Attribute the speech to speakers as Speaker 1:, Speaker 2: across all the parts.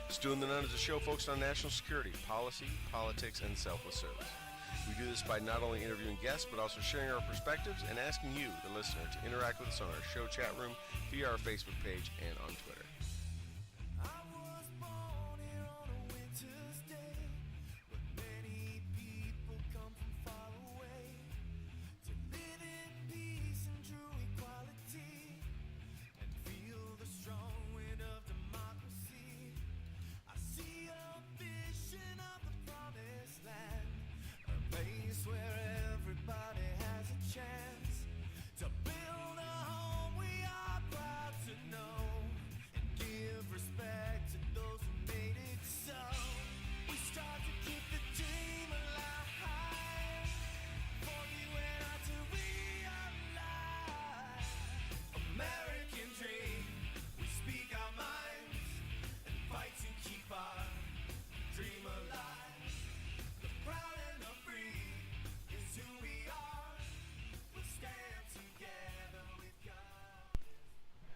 Speaker 1: Stu and the Nun is a show focused on national security, policy, politics, and selfless service. We do this by not only interviewing guests, but also sharing our perspectives and asking you, the listener, to interact with us on our show chat room via our Facebook page and on Twitter.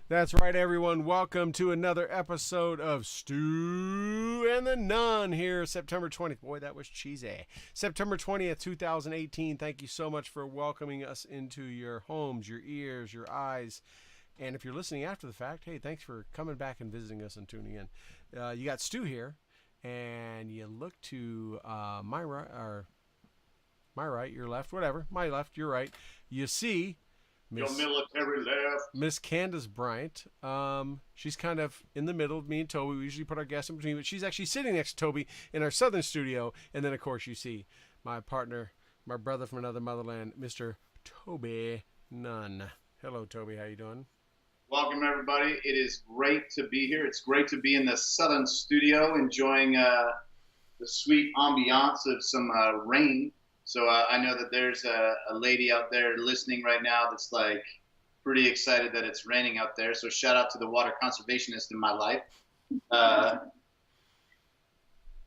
Speaker 1: That's right, everyone. Welcome to another episode of Stu and the Nun here, September 20th. Boy, that was cheesy. September 20th, 2018. Thank you so much for welcoming us into your homes, your ears, your eyes. And if you're listening after the fact, hey, thanks for coming back and visiting us and tuning in. You got Stu here, and you look to my right, your left, whatever. My left, your right. You see
Speaker 2: Your military left.
Speaker 1: Miss Candice Bryant. She's kind of in the middle of me and Toby. We usually put our guests in between, but she's actually sitting next to Toby in our southern studio. And then, of course, you see my partner, my brother from another motherland, Mr. Toby Nunn. Hello, Toby. How you doing?
Speaker 2: Welcome, everybody. It is great to be here. It's great to be in the southern studio enjoying the sweet ambiance of some rain. So I know that there's a lady out there listening right now that's like pretty excited that it's raining out there. So shout out to the water conservationist in my life. Had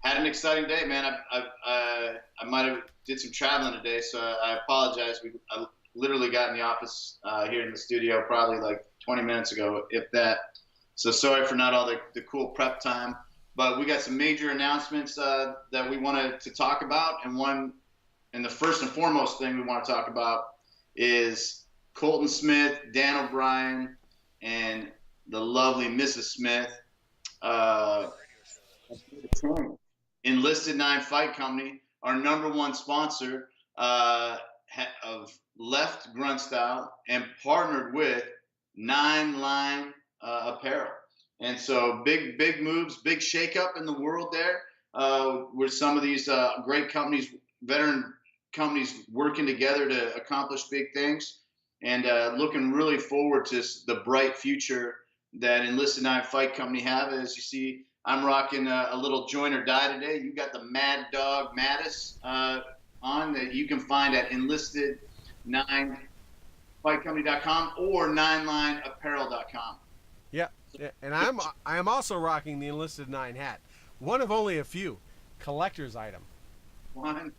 Speaker 2: an exciting day, man. I might have did some traveling today, so I apologize. I literally got in the office here in the studio probably like 20 minutes ago, if that. So sorry for not all the cool prep time. But we got some major announcements that we wanted to talk about, and the first and foremost thing we want to talk about is Colton Smith, Dan O'Brien, and the lovely Mrs. Smith. Enlisted 9 Fight Company, our number one sponsor of Left Grunt Style, and partnered with 9 Line Apparel. And so big moves, big shakeup in the world there, where some of these great companies, veteran companies working together to accomplish big things, and looking really forward to the bright future that Enlisted 9 Fight Company have. As you see, I'm rocking a little join or die today. You got the Mad Dog Mattis on that you can find at enlisted9fightcompany.com or 9lineapparel.com.
Speaker 1: Yeah, and I am also rocking the Enlisted 9 hat. One of only a few. Collector's item.
Speaker 2: One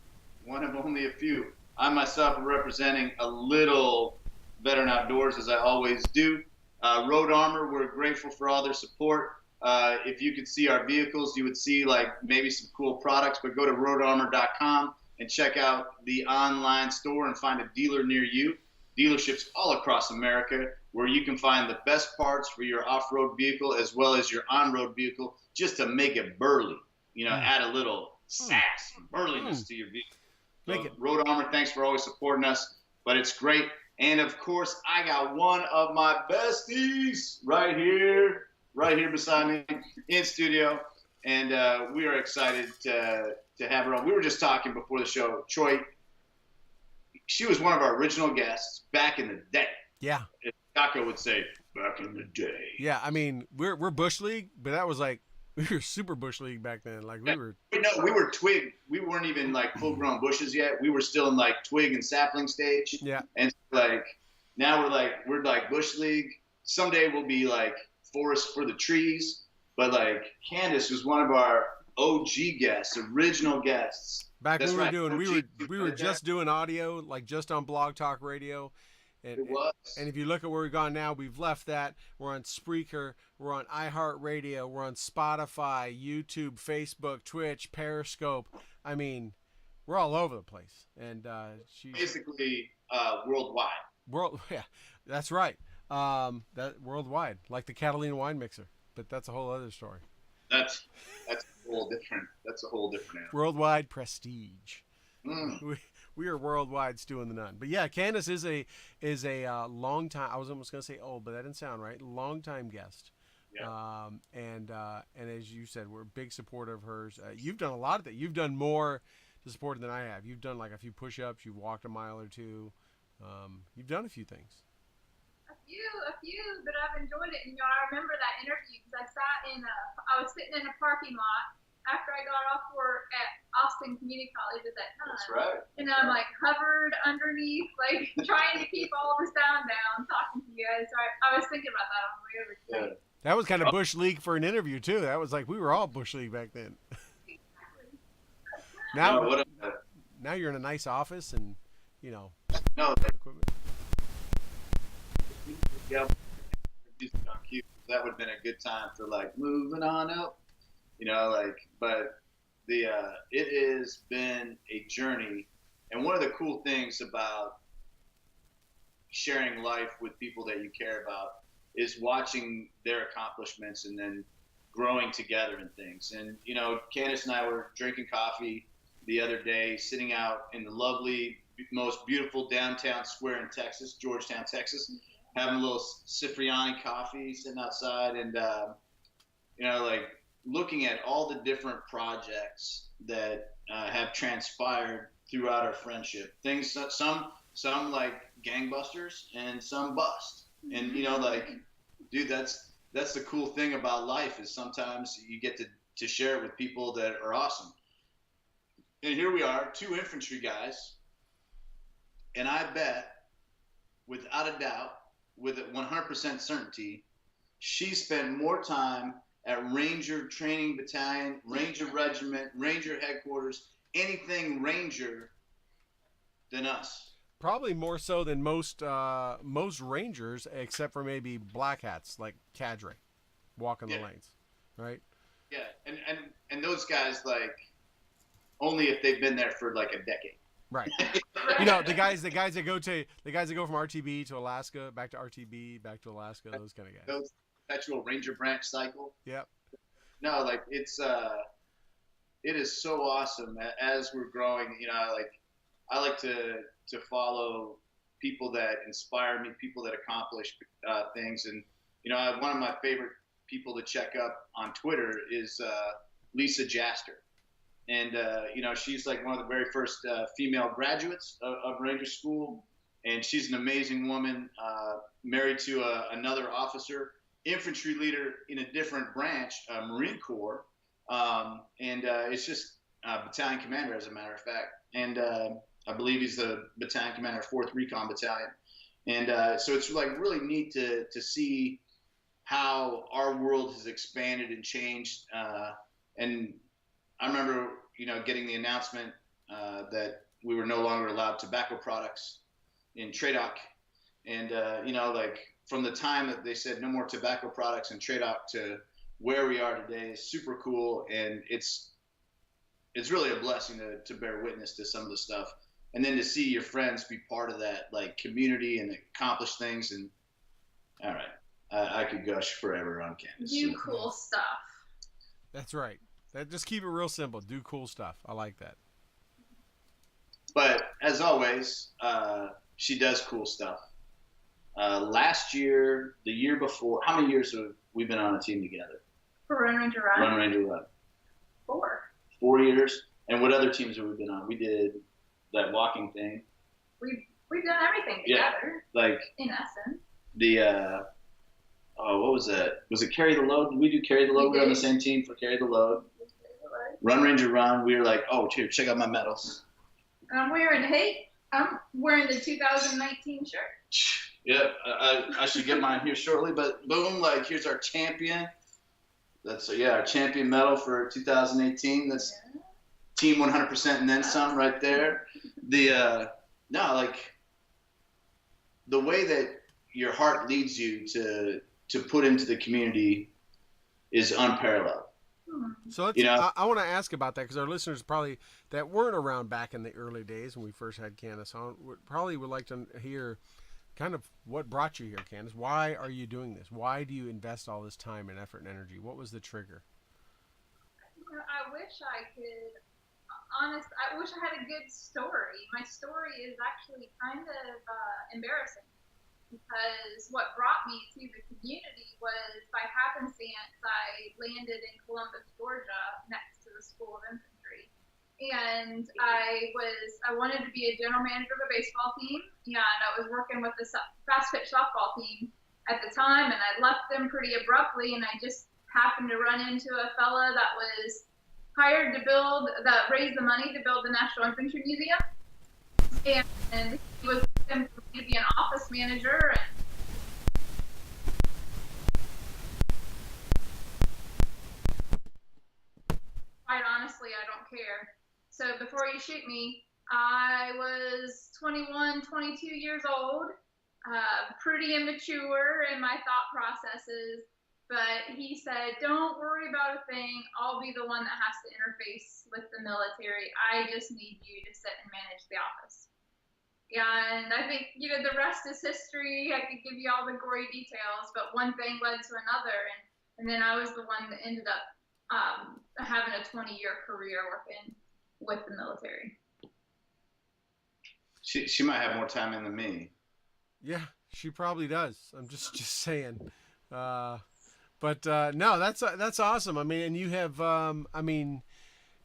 Speaker 2: of only a few. I myself am representing a little Veteran Outdoors, as I always do. Road Armor, we're grateful for all their support. If you could see our vehicles, you would see like maybe some cool products, but go to roadarmor.com and check out the online store and find a dealer near you. Dealerships all across America where you can find the best parts for your off-road vehicle as well as your on-road vehicle, just to make it burly, add a little sass and burliness to your vehicle. So, Road Armor, thanks for always supporting us, but it's great. And of course, I got one of my besties right here beside me in studio, and we are excited to have her on. We were just talking before the show. Troy, she was one of our original guests back in the day.
Speaker 1: Yeah.
Speaker 2: As Taco would say, back in the day.
Speaker 1: Yeah, I mean, we're Bush League, but that was like, we were super Bush League back then. Like we were.
Speaker 2: No, we were twig. We weren't even like full-grown bushes yet. We were still in like twig and sapling stage.
Speaker 1: Yeah.
Speaker 2: And like now we're like Bush League. Someday we'll be like forest for the trees. But like Candice was one of our OG guests, original guests.
Speaker 1: Back when we were just doing audio, like just on Blog Talk Radio, And,
Speaker 2: It was.
Speaker 1: and if you look at where we've gone now, we've left that. We're on Spreaker. We're on iHeartRadio. We're on Spotify, YouTube, Facebook, Twitch, Periscope. I mean, we're all over the place. And she's
Speaker 2: Basically worldwide.
Speaker 1: yeah, that's right. That worldwide, like the Catalina wine mixer, but that's a whole other story.
Speaker 2: That's a whole different. That's a whole different animal.
Speaker 1: Worldwide prestige.
Speaker 2: Mm.
Speaker 1: We are worldwide Stu and the Nun. But yeah, Candice is a long time. I was almost gonna say old, but that didn't sound right. Long time guest.
Speaker 2: Yeah.
Speaker 1: And as you said, we're a big supporter of hers. You've done a lot of that. You've done more to support her than I have. You've done like a few push-ups. You've walked a mile or two. You've done a few things.
Speaker 3: A few, but I've enjoyed it. And I remember that interview because I was sitting in a parking lot after I got off work at Austin Community College at that time.
Speaker 2: That's right.
Speaker 3: And I'm like hovered underneath, like trying to keep all the sound down, talking to you guys. So I was thinking about that on the way over today.
Speaker 2: Yeah.
Speaker 1: That was kind of Bush League for an interview too. That was like we were all Bush League back then. Now, now you're in a nice office and
Speaker 2: No,
Speaker 1: equipment.
Speaker 2: yeah, that would have been a good time for like moving on up, but it has been a journey. And one of the cool things about sharing life with people that you care about is watching their accomplishments and then growing together in things. And, Candice and I were drinking coffee the other day, sitting out in the lovely, most beautiful downtown square in Texas, Georgetown, Texas, having a little Cipriani coffee, sitting outside, and looking at all the different projects that have transpired throughout our friendship. Things, some like gangbusters, and some bust. And dude, that's the cool thing about life is sometimes you get to share it with people that are awesome. And here we are, two infantry guys, and I bet, without a doubt, with 100% certainty, she spent more time at Ranger Training Battalion, Ranger Regiment, Ranger Headquarters, anything Ranger than us.
Speaker 1: Probably more so than most Rangers, except for maybe black hats like cadre, walking the lanes, right?
Speaker 2: Yeah, and those guys, like, only if they've been there for like a decade.
Speaker 1: Right. the guys that go from RTB to Alaska, back to RTB, back to Alaska, those kind of guys.
Speaker 2: Those perpetual Ranger branch cycle.
Speaker 1: Yep.
Speaker 2: No, like it is so awesome as we're growing. I like to follow people that inspire me, people that accomplish things, and one of my favorite people to check up on Twitter is Lisa Jaster. And, she's like one of the very first female graduates of Ranger School. And she's an amazing woman, married to another officer, infantry leader in a different branch, Marine Corps. And it's just battalion commander, as a matter of fact. And I believe he's the battalion commander of 4th Recon Battalion. And so it's like really neat to see how our world has expanded and changed. And I remember, getting the announcement that we were no longer allowed tobacco products in TRADOC. And, from the time that they said no more tobacco products in TRADOC to where we are today is super cool. And it's really a blessing to bear witness to some of the stuff. And then to see your friends be part of that, like, community and accomplish things. And, all right, I could gush forever on Candice.
Speaker 3: Do cool stuff.
Speaker 1: That's right. Just keep it real simple. Do cool stuff. I like that.
Speaker 2: But as always, she does cool stuff. Last year, the year before, how many years have we been on a team together?
Speaker 3: For Run Ranger Run?
Speaker 2: Run Ranger Run.
Speaker 3: 4.
Speaker 2: 4 years. And what other teams have we been on? We did that walking thing.
Speaker 3: We've done everything together.
Speaker 2: Yeah, like
Speaker 3: in essence.
Speaker 2: The what was that? Was it Carry the Load? Did we do Carry the Load? We were on the same team for Carry the Load. Run Ranger Run. We were like, oh, here, check out my medals.
Speaker 3: I'm wearing the 2019 shirt.
Speaker 2: Yeah, I should get mine here shortly. But boom, like, here's our champion. That's our champion medal for 2018. That's team 100% and then some right there. the way that your heart leads you to put into the community is unparalleled.
Speaker 1: So let's, I want to ask about that, because our listeners probably that weren't around back in the early days when we first had Candice on would like to hear kind of what brought you here, Candice. Why are you doing this? Why do you invest all this time and effort and energy? What was the trigger?
Speaker 3: I wish I could. I wish I had a good story. My story is actually kind of embarrassing, because what brought me to the community was, by happenstance, I landed in Columbus, Georgia, next to the School of Infantry. And I wanted to be a general manager of a baseball team, and I was working with the fast pitch softball team at the time, and I left them pretty abruptly, and I just happened to run into a fella that was hired to raise the money to build the National Infantry Museum. And he was looking for me to be an office manager. And quite honestly, I don't care. So before you shoot me, I was 21, 22 years old, pretty immature in my thought processes. But he said, don't worry about a thing. I'll be the one that has to interface with the military. I just need you to sit and manage the office. And I think, the rest is history. I could give you all the gory details, but one thing led to another. And then I was the one that ended up having a 20-year career working with the military.
Speaker 2: She might have more time in than me.
Speaker 1: Yeah, she probably does. I'm just saying. But no, that's awesome. I mean, and you have,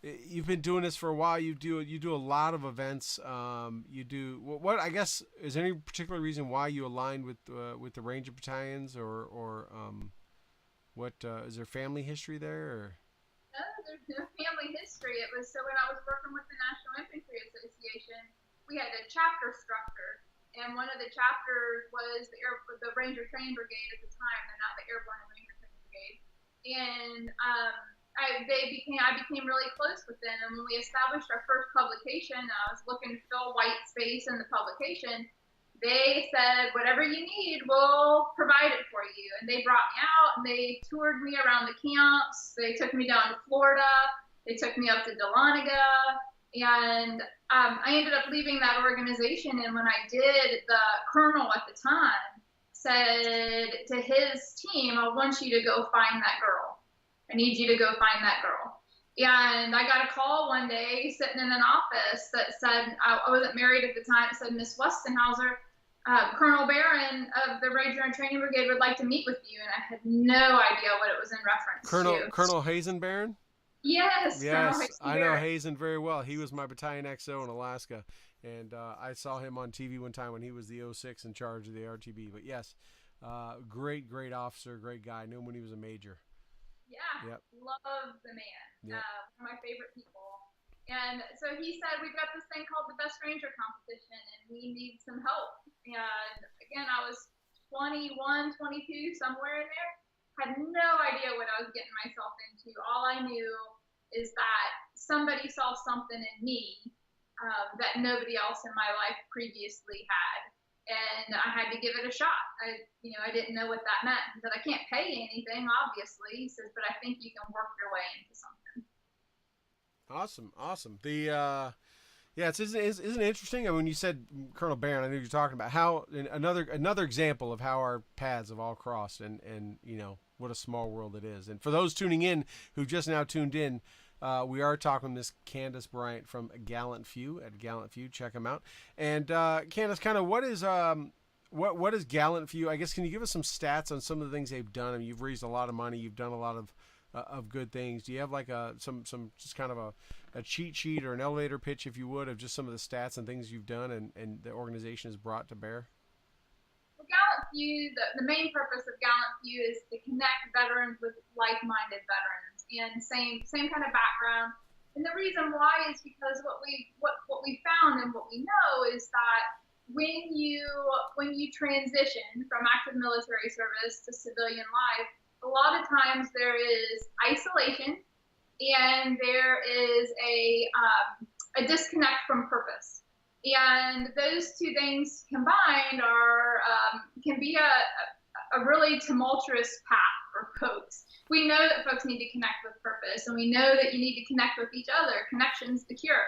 Speaker 1: you've been doing this for a while. You do a lot of events. You do what? I guess, is there any particular reason why you aligned with the Ranger battalions, or what? Is there family history there? Or?
Speaker 3: No, there's no family history. It was, so when I was working with the National Infantry Association, we had a chapter structure. And one of the chapters was the Ranger Training Brigade at the time. They're not the Airborne and Ranger Training Brigade. And I became really close with them. And when we established our first publication, I was looking to fill white space in the publication. They said, whatever you need, we'll provide it for you. And they brought me out, and they toured me around the camps. They took me down to Florida. They took me up to Dahlonega. And I ended up leaving that organization, and when I did, the colonel at the time said to his team, I want you to go find that girl. I need you to go find that girl. And I got a call one day sitting in an office that said, I wasn't married at the time, it said, Miss Westenhauser, Colonel Barron of the Ranger and Training Brigade would like to meet with you. And I had no idea what it was in reference to.
Speaker 1: Colonel Hazen Barron?
Speaker 3: Yes,
Speaker 1: I know Hazen very well. He was my battalion XO in Alaska, and I saw him on TV one time when he was the 06 in charge of the RTB. But yes, great officer, great guy. I knew him when he was a major.
Speaker 3: Yeah, yep. Love the man.
Speaker 1: Yep.
Speaker 3: One of my favorite people. And so he said, we've got this thing called the Best Ranger Competition, and we need some help. And again, I was 21, 22, somewhere in there. Had no idea what I was getting myself into. All I knew is that somebody saw something in me that nobody else in my life previously had, and I had to give it a shot. I didn't know what that meant. He said, I can't pay you anything, obviously. He says, but I think you can work your way into something.
Speaker 1: Awesome. Isn't it interesting? I mean, when you said Colonel Barron, I knew you were talking about how another example of how our paths have all crossed, and what a small world it is. And for those tuning in who just now tuned in, we are talking with Miss Candice Bryant from Gallant Few at Gallant Few. Check them out. And Candice, kind of what is Gallant Few? I guess, can you give us some stats on some of the things they've done? I mean, you've raised a lot of money. You've done a lot of good things. Do you have like some just kind of a cheat sheet or an elevator pitch, if you would, of just some of the stats and things you've done and the organization has brought to bear?
Speaker 3: Well, Gallant Few, the main purpose of Gallant Few is to connect veterans with like-minded veterans and same kind of background. And the reason why is because what we found and what we know is that when you transition from active military service to civilian life, a lot of times there is isolation and there is a disconnect from purpose. And those two things combined are can be a really tumultuous path for folks. We know that folks need to connect with purpose, and we know that you need to connect with each other. Connection's the cure.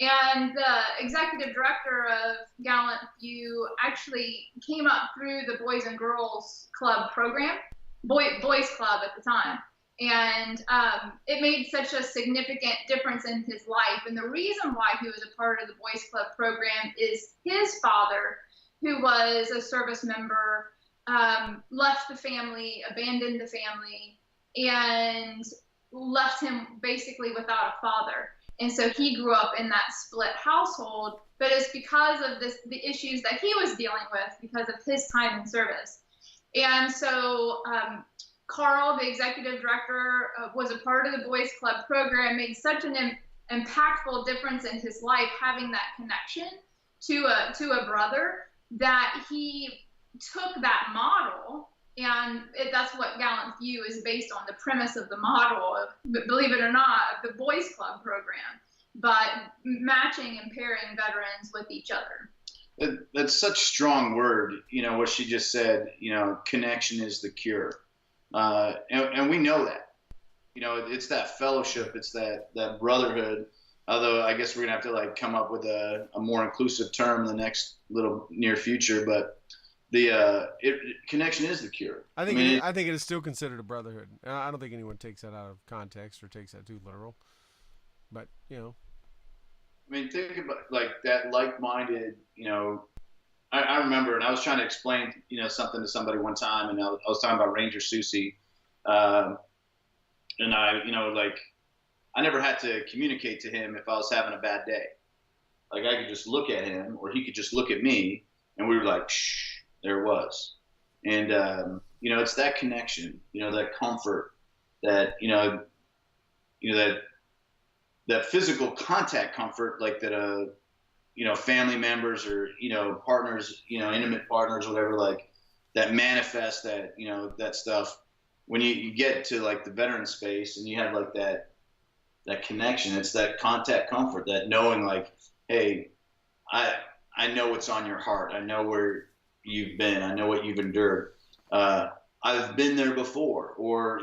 Speaker 3: And the executive director of Gallant Few actually came up through the Boys and Girls Club program, Boys Club at the time. And it made such a significant difference in his life. And the reason why he was a part of the Boys Club program is his father, who was a service member, left the family, abandoned the family, and left him basically without a father. And so he grew up in that split household, but it's because of the issues that he was dealing with because of his time in service. And so Carl, the executive director, was a part of the Boys Club program, made such an impactful difference in his life, having that connection to a brother, that he took that model, and that's what Gallant Few is based on, the premise of the model of, believe it or not, of the Boys Club program, but matching and pairing veterans with each other.
Speaker 2: That's such a strong word, what she just said, connection is the cure. And we know that, it's that fellowship, it's that brotherhood. Although I guess we're gonna have to come up with a more inclusive term in the next little near future, but the connection is the cure.
Speaker 1: I think it is still considered a brotherhood. I don't think anyone takes that out of context or takes that too literal. But
Speaker 2: think about that like-minded. I remember, and I was trying to explain something to somebody one time, and I was talking about Ranger Susie, and I never had to communicate to him if I was having a bad day. I could just look at him, or he could just look at me, and we were like, shh. There was. And, it's that connection, that comfort, that, that physical contact comfort, that, family members or, partners, intimate partners, whatever, that manifest that, that stuff. When you get to the veteran space and you have that connection, it's that contact comfort, that knowing hey, I know what's on your heart. I know where you've been. I know what you've endured. I've been there before, or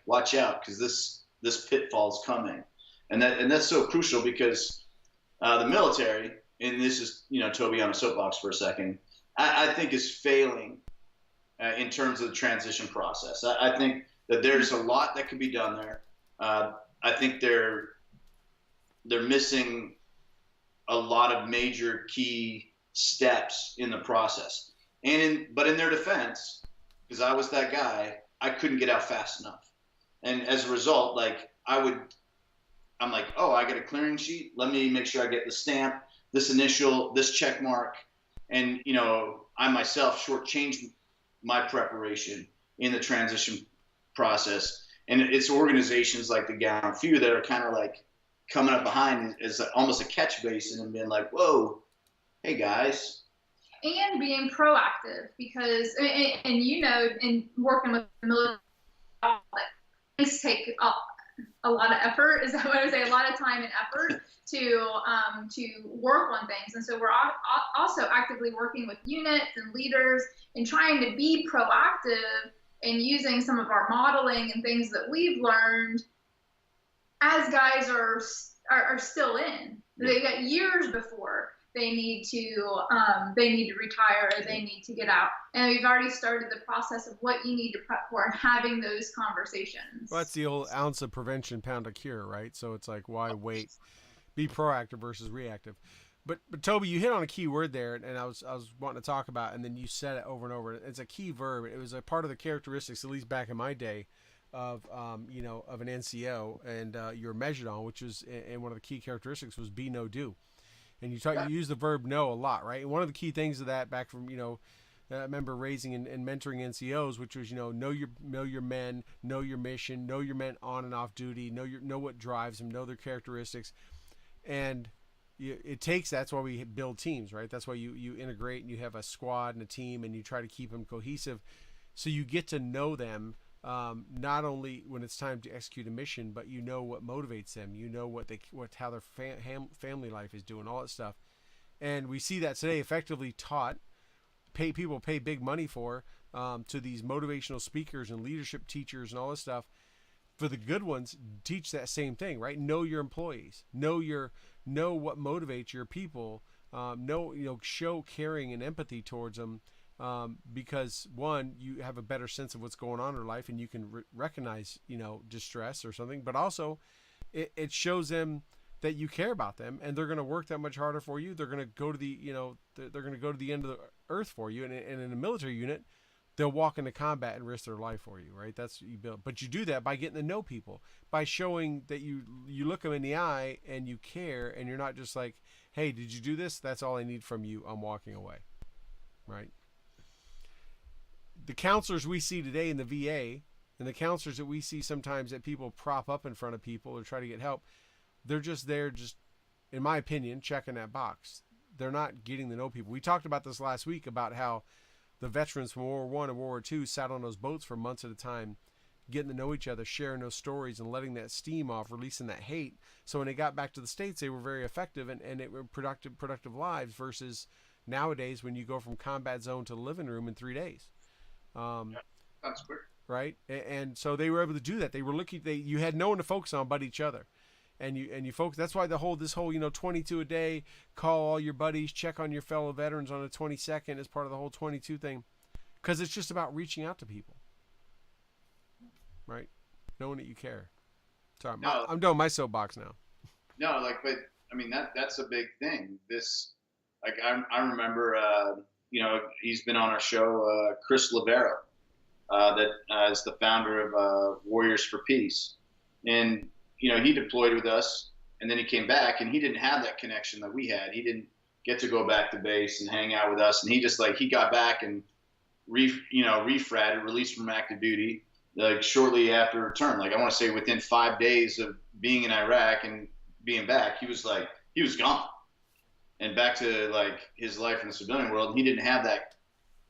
Speaker 2: watch out, because this pitfall's coming, and that's so crucial, because the military, and this is Toby on a soapbox for a second, I think is failing in terms of the transition process. I think that there's a lot that could be done there. I think they're missing a lot of major key steps in the process. But in their defense, because I was that guy, I couldn't get out fast enough. And as a result, I'm like, oh, I get a clearing sheet. Let me make sure I get the stamp, this initial, this check mark. And, I myself shortchanged my preparation in the transition process. And it's organizations like the Gallant Few that are kind of coming up behind as almost a catch basin and being like, whoa, hey guys.
Speaker 3: And being proactive, because, and in working with the military, things take a lot of effort. Is that what I would say? A lot of time and effort to work on things. And so we're also actively working with units and leaders and trying to be proactive and using some of our modeling and things that we've learned as guys are still in. They got years before they need to retire, or they need to get out. And we've already started the process of what you need to prep for and having those conversations.
Speaker 1: Well, that's the old ounce of prevention, pound of cure, right? So it's why wait? Be proactive versus reactive. But Toby, you hit on a key word there, and I was wanting to talk about, and then you said it over and over. It's a key verb. It was a part of the characteristics, at least back in my day, of an NCO, and you're measured on, which was, and one of the key characteristics was be, know, do. And you use the verb know a lot, right? And one of the key things of that, back from I remember raising and mentoring NCOs, which was know your men, know your mission, know your men on and off duty, know what drives them, know their characteristics, and it takes. That's why we build teams, right? That's why you integrate and you have a squad and a team, and you try to keep them cohesive, so you get to know them. Not only when it's time to execute a mission, but what motivates them, how their family life is doing, all that stuff. And we see that today effectively taught, people pay big money for, to these motivational speakers and leadership teachers and all this stuff. For the good ones, teach that same thing, right? Know your employees, know what motivates your people, show caring and empathy towards them, because one, you have a better sense of what's going on in their life, and you can recognize, distress or something, but also it shows them that you care about them, and they're going to work that much harder for you. They're going to go to they're going to go to the end of the earth for you. And in a military unit, they'll walk into combat and risk their life for you, right? That's what you build. But you do that by getting to know people, by showing that you look them in the eye and you care, and you're not just like, hey, did you do this? That's all I need from you. I'm walking away, right? The counselors we see today in the VA, and the counselors that we see sometimes that people prop up in front of people or try to get help, they're just there, in my opinion, checking that box. They're not getting to know people. We talked about this last week about how the veterans from World War I and World War II sat on those boats for months at a time, getting to know each other, sharing those stories, and letting that steam off, releasing that hate. So when they got back to the States, they were very effective, and it were productive lives, versus nowadays when you go from combat zone to the living room in 3 days.
Speaker 2: That's quick.
Speaker 1: Right? And so they were able to do that. They were you had no one to focus on but each other. And you focus. That's why this whole 22 a day, call all your buddies, check on your fellow veterans on the 22nd is part of the whole 22 thing, because it's just about reaching out to people, right? Knowing that you care. Sorry,
Speaker 2: No.
Speaker 1: I'm doing my soapbox now.
Speaker 2: No, but I mean that's a big thing. This, I remember, he's been on our show, Chris Lavero, that is the founder of Warriors for Peace, and he deployed with us, and then he came back, and he didn't have that connection that we had. He didn't get to go back to base and hang out with us, and he got back and refratted, released from active duty, shortly after return. I want to say within 5 days of being in Iraq and being back, he was gone and back to his life in the civilian world. And he didn't have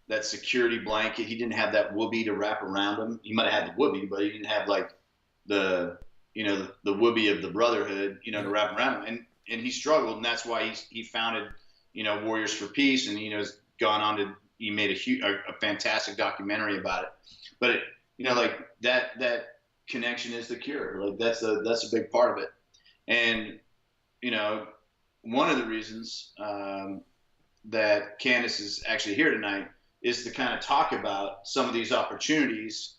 Speaker 2: that security blanket. He didn't have that whoopee to wrap around him. He might have had the whoopee, but he didn't have the whoopee of the brotherhood, to wrap around him. And he struggled, and that's why he founded, Warriors for Peace, and has gone on he made a fantastic documentary about it. But that connection is the cure. That's a big part of it. And one of the reasons that Candice is actually here tonight is to kind of talk about some of these opportunities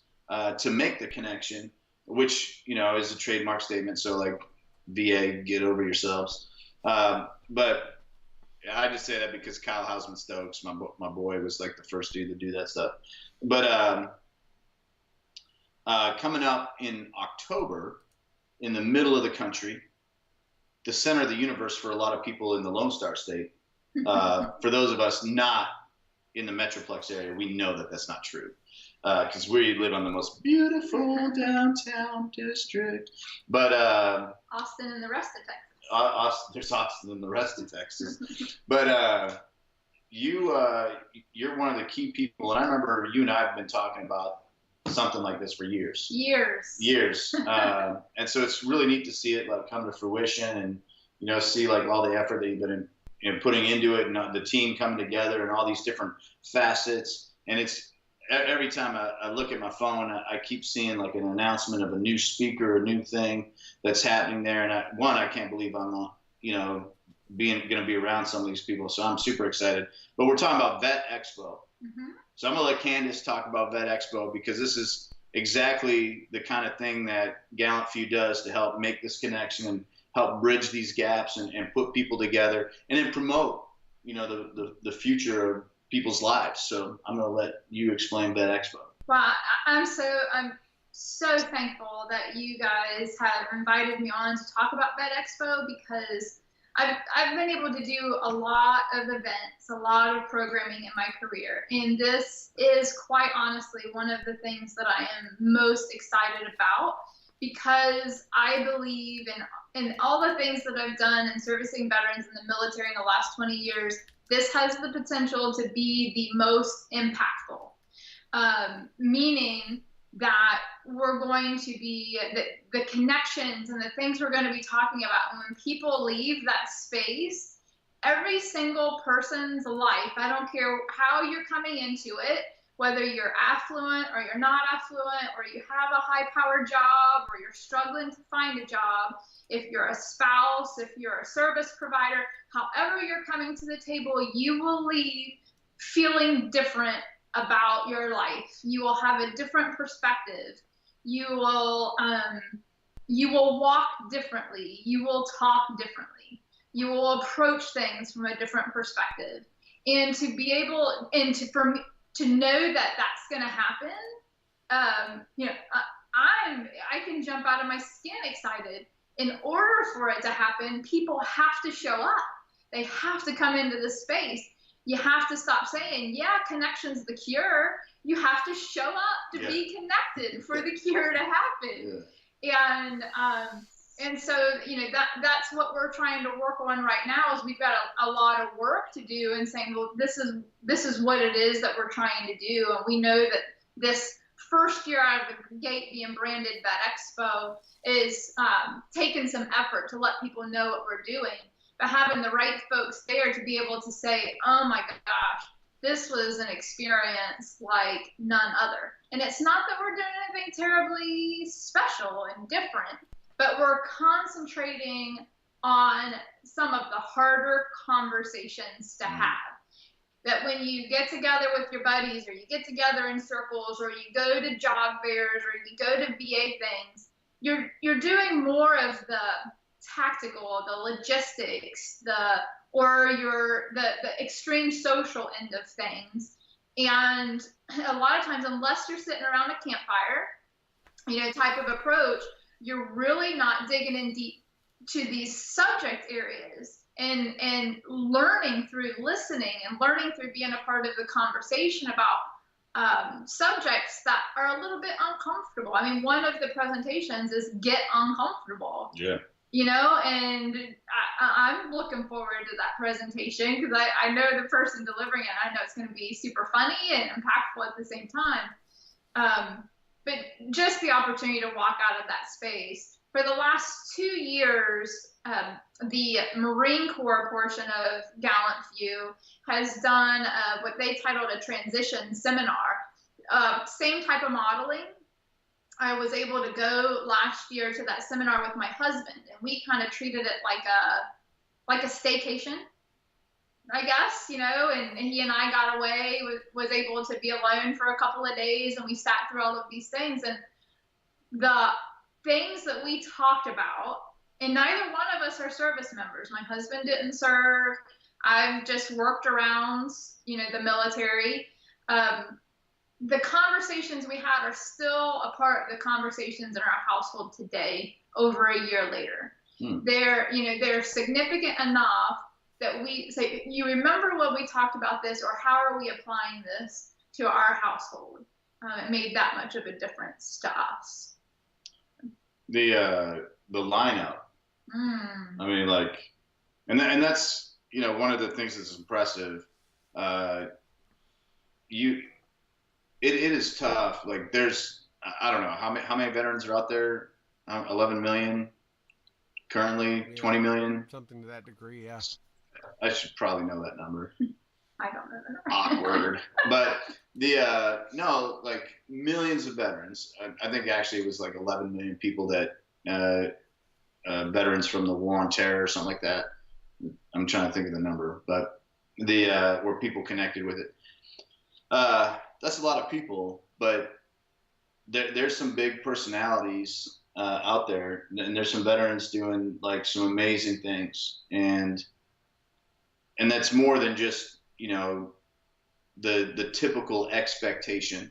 Speaker 2: to make the connection, which is a trademark statement. So VA, get over yourselves. But I just say that because Kyle Hausman Stokes, my boy, was the first dude to do that stuff. But coming up in October, in the middle of the country, the center of the universe for a lot of people in the Lone Star State. For those of us not in the Metroplex area, we know that that's not true, because we live on the most beautiful downtown district. But
Speaker 3: Austin and the rest of Texas.
Speaker 2: There's Austin and the rest of Texas. But you're one of the key people, and I remember you and I have been talking about something like this for years. And so it's really neat to see it come to fruition, and see all the effort that you've been putting into it, and the team coming together, and all these different facets. And it's every time I look at my phone, I keep seeing an announcement of a new speaker, a new thing that's happening there. And I can't believe I'm not going to be around some of these people. So I'm super excited. But we're talking about VET Expo. Mm-hmm. So I'm going to let Candice talk about VET Expo, because this is exactly the kind of thing that Gallant Few does to help make this connection and help bridge these gaps and put people together, and then promote, the future of people's lives. So I'm going to let you explain VET Expo.
Speaker 3: Well, I'm so thankful that you guys have invited me on to talk about VET Expo, because I've been able to do a lot of events, a lot of programming in my career. And this is quite honestly one of the things that I am most excited about, because I believe in all the things that I've done in servicing veterans in the military in the last 20 years. This has the potential to be the most impactful, meaning that we're going to be the connections and the things we're going to be talking about. And when people leave that space, every single person's life. I don't care how you're coming into it, whether you're affluent or you're not affluent, or you have a high-powered job or you're struggling to find a job, if you're a spouse, if you're a service provider, however you're coming to the table, you will leave feeling different about your life. You will have a different perspective. You will walk differently. You will talk differently. You will approach things from a different perspective. And to be able, and to know that that's going to happen, I can jump out of my skin excited. In order for it to happen, people have to show up. They have to come into the space. You have to stop saying, yeah, connection's the cure. You have to show up to be connected for the cure to happen. Yeah. And so, that's what we're trying to work on right now, is we've got a lot of work to do, and saying, well, this is what it is that we're trying to do. And we know that this first year out of the gate being branded VA Expo is taking some effort to let people know what we're doing. But having the right folks there to be able to say, oh my gosh, this was an experience like none other. And it's not that we're doing anything terribly special and different, but we're concentrating on some of the harder conversations to have. That when you get together with your buddies, or you get together in circles, or you go to job fairs, or you go to VA things, you're doing more of the tactical, the logistics, the extreme social end of things. And a lot of times, unless you're sitting around a campfire, type of approach, you're really not digging in deep to these subject areas and learning through listening and learning through being a part of the conversation about subjects that are a little bit uncomfortable. I mean, one of the presentations is get uncomfortable.
Speaker 4: Yeah.
Speaker 3: And I'm looking forward to that presentation, because I know the person delivering it. I know it's going to be super funny and impactful at the same time. But just the opportunity to walk out of that space. For the last 2 years, the Marine Corps portion of Gallant Few has done what they titled a transition seminar. Same type of modeling. I was able to go last year to that seminar with my husband, and we kind of treated it like a staycation, I guess, and he and I got away, was able to be alone for a couple of days, and we sat through all of these things. And the things that we talked about, and neither one of us are service members. My husband didn't serve. I've just worked around, the military. The conversations we had are still a part of the conversations in our household today, over a year later. They're significant enough that we say, you remember when we talked about this, or how are we applying this to our household? It made that much of a difference to us.
Speaker 4: The lineup. I mean, and that's, one of the things that's impressive. It is tough. Like, there's, I don't know how many veterans are out there. 11 million currently, 20 million.
Speaker 1: Something to that degree, yeah.
Speaker 4: I should probably know that number.
Speaker 3: I don't know that number.
Speaker 4: Awkward. But no, like millions of veterans. I think actually it was like 11 million people that, veterans from the War on Terror or something like that. I'm trying to think of the number, but were people connected with it. That's a lot of people, but there's some big personalities out there, and there's some veterans doing like some amazing things, and that's more than just the typical expectation.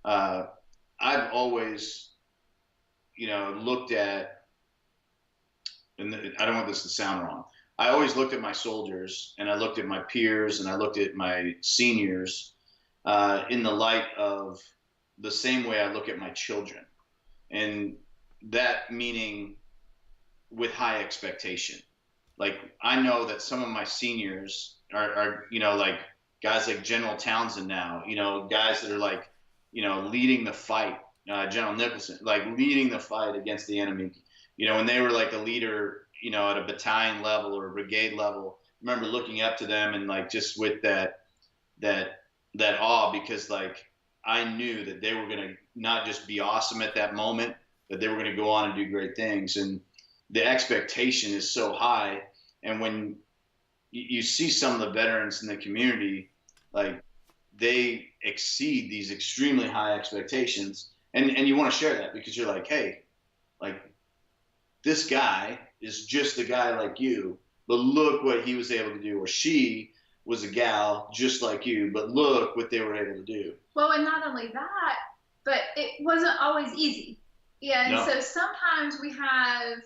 Speaker 4: I've always looked at, and I don't want this to sound wrong, I always looked at my soldiers, and I looked at my peers, and I looked at my seniors in the light of the same way I look at my children. And that meaning with high expectation. Like, I know that some of my seniors are like guys like General Townsend now, guys that are like, leading the fight, General Nicholson, like leading the fight against the enemy, when they were like a leader, at a battalion level or a brigade level, remember looking up to them and like just with that awe, because like I knew that they were going to not just be awesome at that moment, but they were going to go on and do great things. And the expectation is so high. And when you see some of the veterans in the community, like they exceed these extremely high expectations, and you want to share that because you're like, hey, like this guy is just a guy like you, but look what he was able to do, or she was a gal just like you, but look what they were able to do.
Speaker 3: Well, and not only that, but it wasn't always easy. Yeah, and so sometimes we have,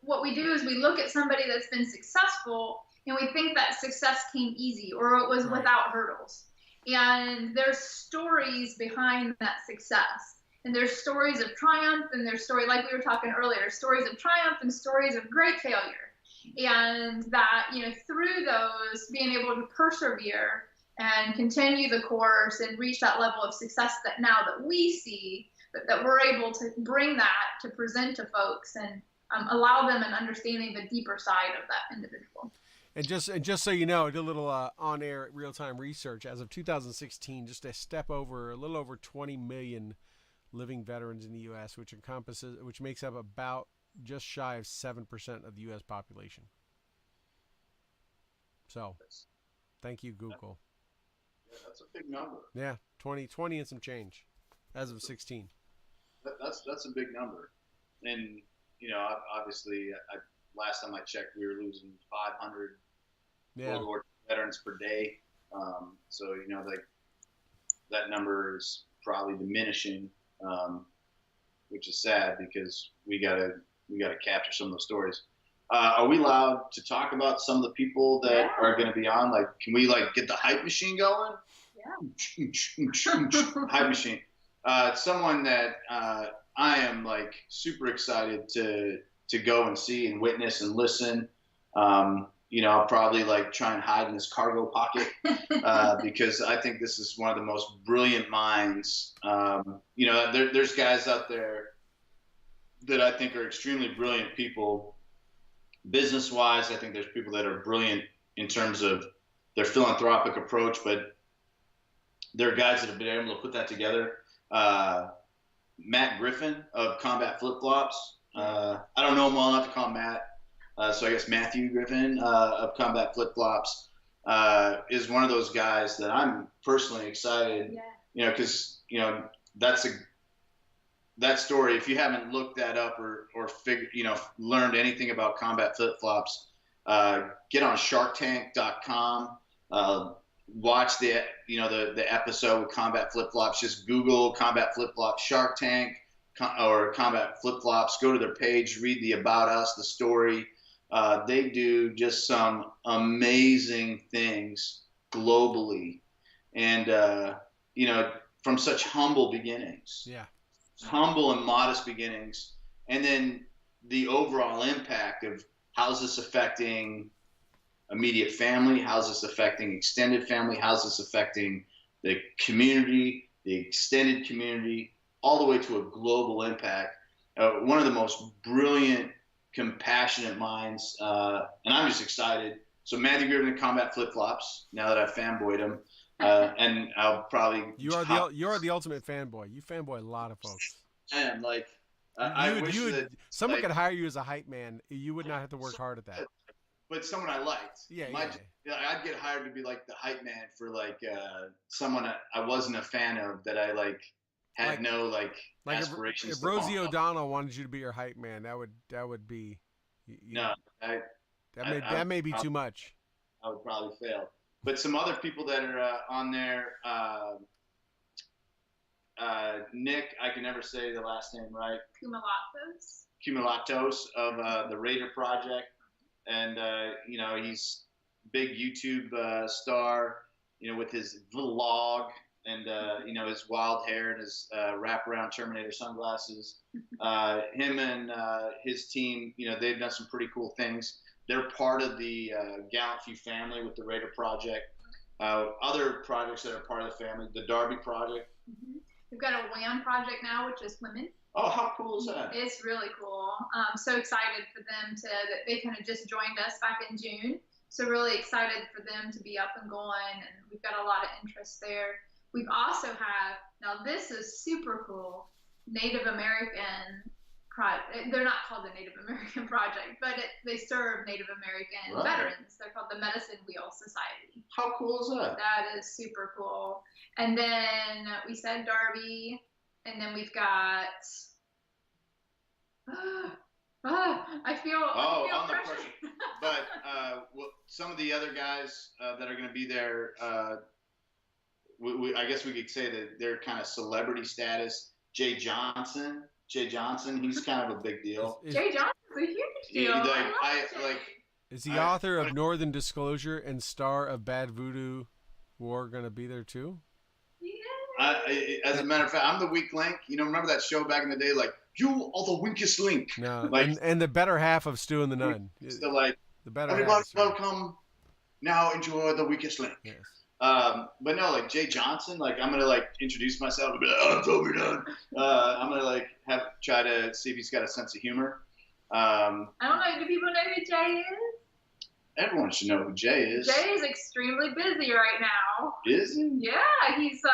Speaker 3: what we do is we look at somebody that's been successful and we think that success came easy or it was without hurdles. And there's stories behind that success. And there's stories of triumph, and there's stories, like we were talking earlier, stories of triumph and stories of great failure. And that, you know, through those, being able to persevere and continue the course and reach that level of success that now that we see, that we're able to bring that to present to folks and allow them an understanding of the deeper side of that individual.
Speaker 1: And just so you know, I did a little on-air real-time research. As of 2016, just a little over 20 million living veterans in the U.S., which makes up about just shy of 7% of the U.S. population. So, thank you, Google.
Speaker 4: Yeah, that's a big number.
Speaker 1: Yeah, 20 and some change, as of 16.
Speaker 4: That's a big number, and you know, obviously, last time I checked, we were losing 500 World War II veterans per day. So you know, like that number is probably diminishing, which is sad because we gotta capture some of those stories. Are we allowed to talk about some of the people that are going to be on? Like, can we like get the hype machine going? Yeah. Hype machine. Someone that I am like super excited to go and see and witness and listen. You know, I'll probably like try and hide in his cargo pocket because I think this is one of the most brilliant minds. You know, there's guys out there that I think are extremely brilliant people. Business-wise, I think there's people that are brilliant in terms of their philanthropic approach, but there are guys that have been able to put that together. Matt Griffin of Combat Flip Flops. I don't know him well enough to call him Matt, so I guess Matthew Griffin of Combat Flip Flops is one of those guys that I'm personally excited. Yeah. You know, because you know that story. If you haven't looked that up or learned anything about Combat Flip Flops, get on SharkTank.com. Watch the episode with Combat Flip Flops. Just Google Combat Flip Flops Shark Tank or Combat Flip Flops. Go to their page, read the About Us, the story. They do just some amazing things globally, and you know, from such humble beginnings. Yeah. Humble and modest beginnings, and then the overall impact of how's this affecting immediate family, how's this affecting extended family, how's this affecting the community, the extended community, all the way to a global impact. One of the most brilliant, compassionate minds, and I'm just excited. So Matthew Griffin and Combat Flip Flops, now that I've fanboyed him, and I'll probably
Speaker 1: you are the ultimate fanboy. You fanboy a lot of folks.
Speaker 4: I am like
Speaker 1: someone could hire you as a hype man. You would not have to work hard at that.
Speaker 4: But someone I liked. Yeah. I'd get hired to be like the hype man for like someone I wasn't a fan of that I had no aspirations.
Speaker 1: If Rosie O'Donnell wanted you to be your hype man, that would be. That may be too much.
Speaker 4: I would probably fail. But some other people that are on there, Nick, I can never say the last name right. Cumulatos of the Raider Project, and you know, he's big YouTube star, you know, with his vlog and you know, his wild hair and his wraparound Terminator sunglasses. Him and his team, you know, they've done some pretty cool things. They're part of the Gallant Few family with the Raider Project. Other projects that are part of the family, the Darby Project.
Speaker 3: Mm-hmm. We've got a WHAM project now, which is women.
Speaker 4: Oh, how cool is that?
Speaker 3: It's really cool. I'm so excited for them that they kind of just joined us back in June. So really excited for them to be up and going, and we've got a lot of interest there. We've also have, now this is super cool, Native American project. They're not called the Native American Project, but they serve Native American veterans. They're called the Medicine Wheel Society.
Speaker 4: How cool is that?
Speaker 3: That is super cool. And then we said Darby, and then we've got. I feel
Speaker 4: on the
Speaker 3: pressure.
Speaker 4: pressure. But some of the other guys that are going to be there, I guess we could say that they're kind of celebrity status. Jay Johnson, he's kind of a big deal.
Speaker 3: Jay Johnson's a huge deal.
Speaker 1: Is the author of Northern Disclosure and star of Bad Voodoo War going to be there too?
Speaker 3: Yeah.
Speaker 4: As a matter of fact, I'm the weak link. Remember that show back in the day, like, you are the weakest link.
Speaker 1: No,
Speaker 4: like,
Speaker 1: and the better half of Stu and the Nun.
Speaker 4: So like,
Speaker 1: the better
Speaker 4: everybody
Speaker 1: half,
Speaker 4: welcome. Now enjoy the weakest link.
Speaker 1: Yes.
Speaker 4: But no, like Jay Johnson, like I'm gonna like introduce myself and be like, oh, Toby Dunn. I'm gonna like try to see if he's got a sense of humor.
Speaker 3: I don't know. Do people know who Jay is?
Speaker 4: Everyone should know who Jay is.
Speaker 3: Jay is extremely busy right now.
Speaker 4: Is he?
Speaker 3: Yeah, he's so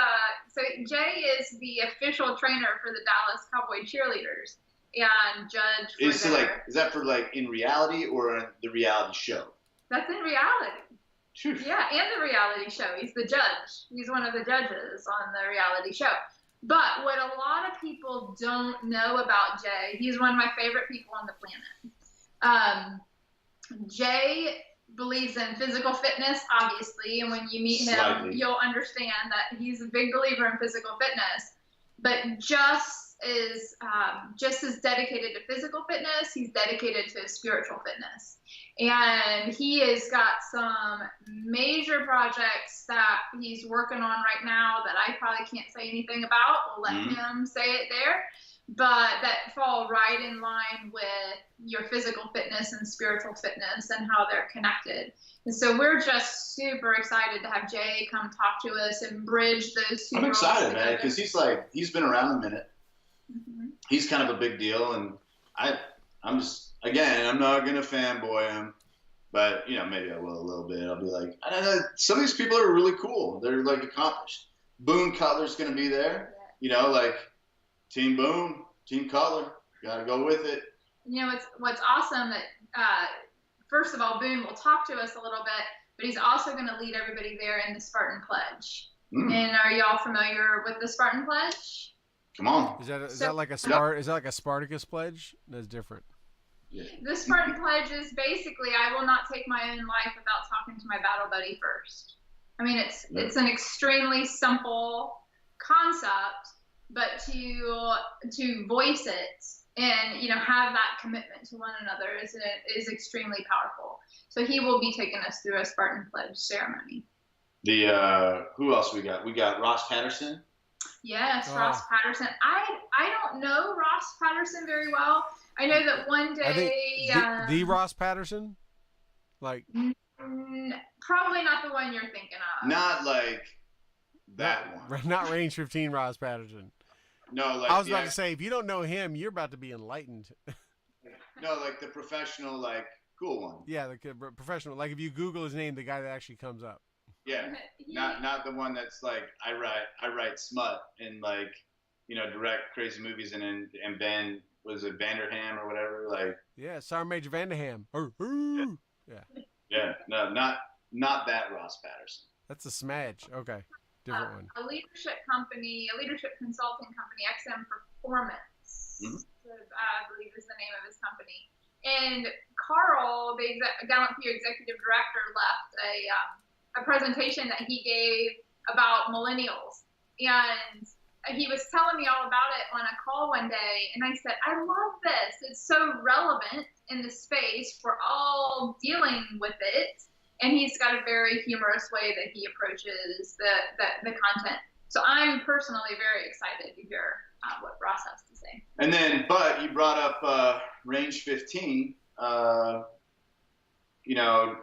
Speaker 3: Jay is the official trainer for the Dallas Cowboy cheerleaders and judge for
Speaker 4: is that for like in reality or the reality show?
Speaker 3: That's in reality.
Speaker 4: Phew.
Speaker 3: Yeah, and the reality show. He's the judge. He's one of the judges on the reality show. But what a lot of people don't know about Jay, he's one of my favorite people on the planet. Jay believes in physical fitness, obviously, and when you meet him, you'll understand that he's a big believer in physical fitness. But just as dedicated to physical fitness, he's dedicated to spiritual fitness. And he has got some major projects that he's working on right now that I probably can't say anything about. We'll let him say it there. But that fall right in line with your physical fitness and spiritual fitness and how they're connected. And so we're just super excited to have Jay come talk to us and bridge those two.
Speaker 4: I'm excited, man, because he's been around a minute.
Speaker 3: Mm-hmm.
Speaker 4: He's kind of a big deal, and I'm just, again, I'm not gonna fanboy him, but maybe I will a little bit. I'll be like, I don't know, some of these people are really cool. They're like accomplished. Boone Cutler's gonna be there. Like Team Boone, Team Cutler, gotta go with it.
Speaker 3: What's awesome that first of all, Boone will talk to us a little bit, but he's also going to lead everybody there in the Spartan Pledge. And are y'all familiar with the Spartan Pledge?
Speaker 4: Come on.
Speaker 1: Is that like a Spartacus pledge? That's different.
Speaker 4: Yeah.
Speaker 3: The Spartan Pledge is basically, I will not take my own life without talking to my battle buddy first. I mean, it's an extremely simple concept, but to voice it and have that commitment to one another is extremely powerful. So he will be taking us through a Spartan Pledge ceremony.
Speaker 4: Who else we got? We got Ross Patterson.
Speaker 3: Yes, Ross Patterson. I don't know Ross Patterson very well. I know that one day
Speaker 1: the Ross Patterson, like
Speaker 3: probably not the one you're thinking of.
Speaker 4: Not like that one.
Speaker 1: Not Range 15 Ross Patterson.
Speaker 4: No, like
Speaker 1: I was about to say, if you don't know him, you're about to be enlightened.
Speaker 4: No, like the professional, like cool one.
Speaker 1: Yeah, the professional. Like if you Google his name, the guy that actually comes up.
Speaker 4: Yeah, not the one that's like I write smut and like direct crazy movies and Ben was it Vanderham or whatever like.
Speaker 1: Yeah, Sergeant Major Vanderham.
Speaker 4: Yeah, no, not that Ross Patterson.
Speaker 1: That's a smudge. Okay. Different one.
Speaker 3: A leadership consulting company, XM Performance, I believe is the name of his company. And Carl, the Gallant Few executive director, left a presentation that he gave about millennials. And he was telling me all about it on a call one day. And I said, I love this. It's so relevant in the space. We're all dealing with it. And he's got a very humorous way that he approaches the content. So I'm personally very excited to hear what Ross has to say.
Speaker 4: And then, but you brought up Range 15.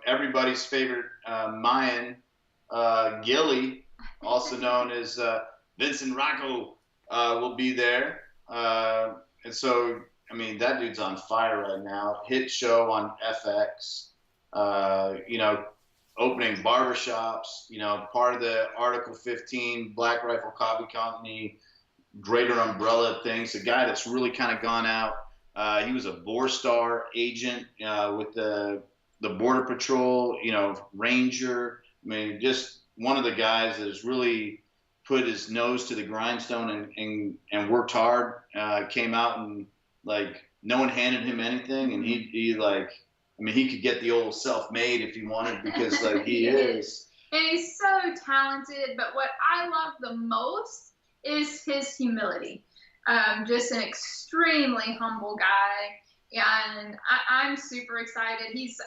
Speaker 4: Everybody's favorite Mayan, Gilly, also known as Vincent Rocco, will be there. And so, I mean, that dude's on fire right now. Hit show on FX. you know, opening barbershops, you know, part of the Article 15 Black Rifle Coffee Company, greater umbrella things. A guy that's really kind of gone out. He was a Borstar agent with the Border Patrol, you know, Ranger. I mean, just one of the guys that has really put his nose to the grindstone and worked hard. Came out and like no one handed him anything, and he like, I mean, he could get the old self-made if he wanted, because like he is.
Speaker 3: And he's so talented. But what I love the most is his humility. Just an extremely humble guy. And I'm super excited. He's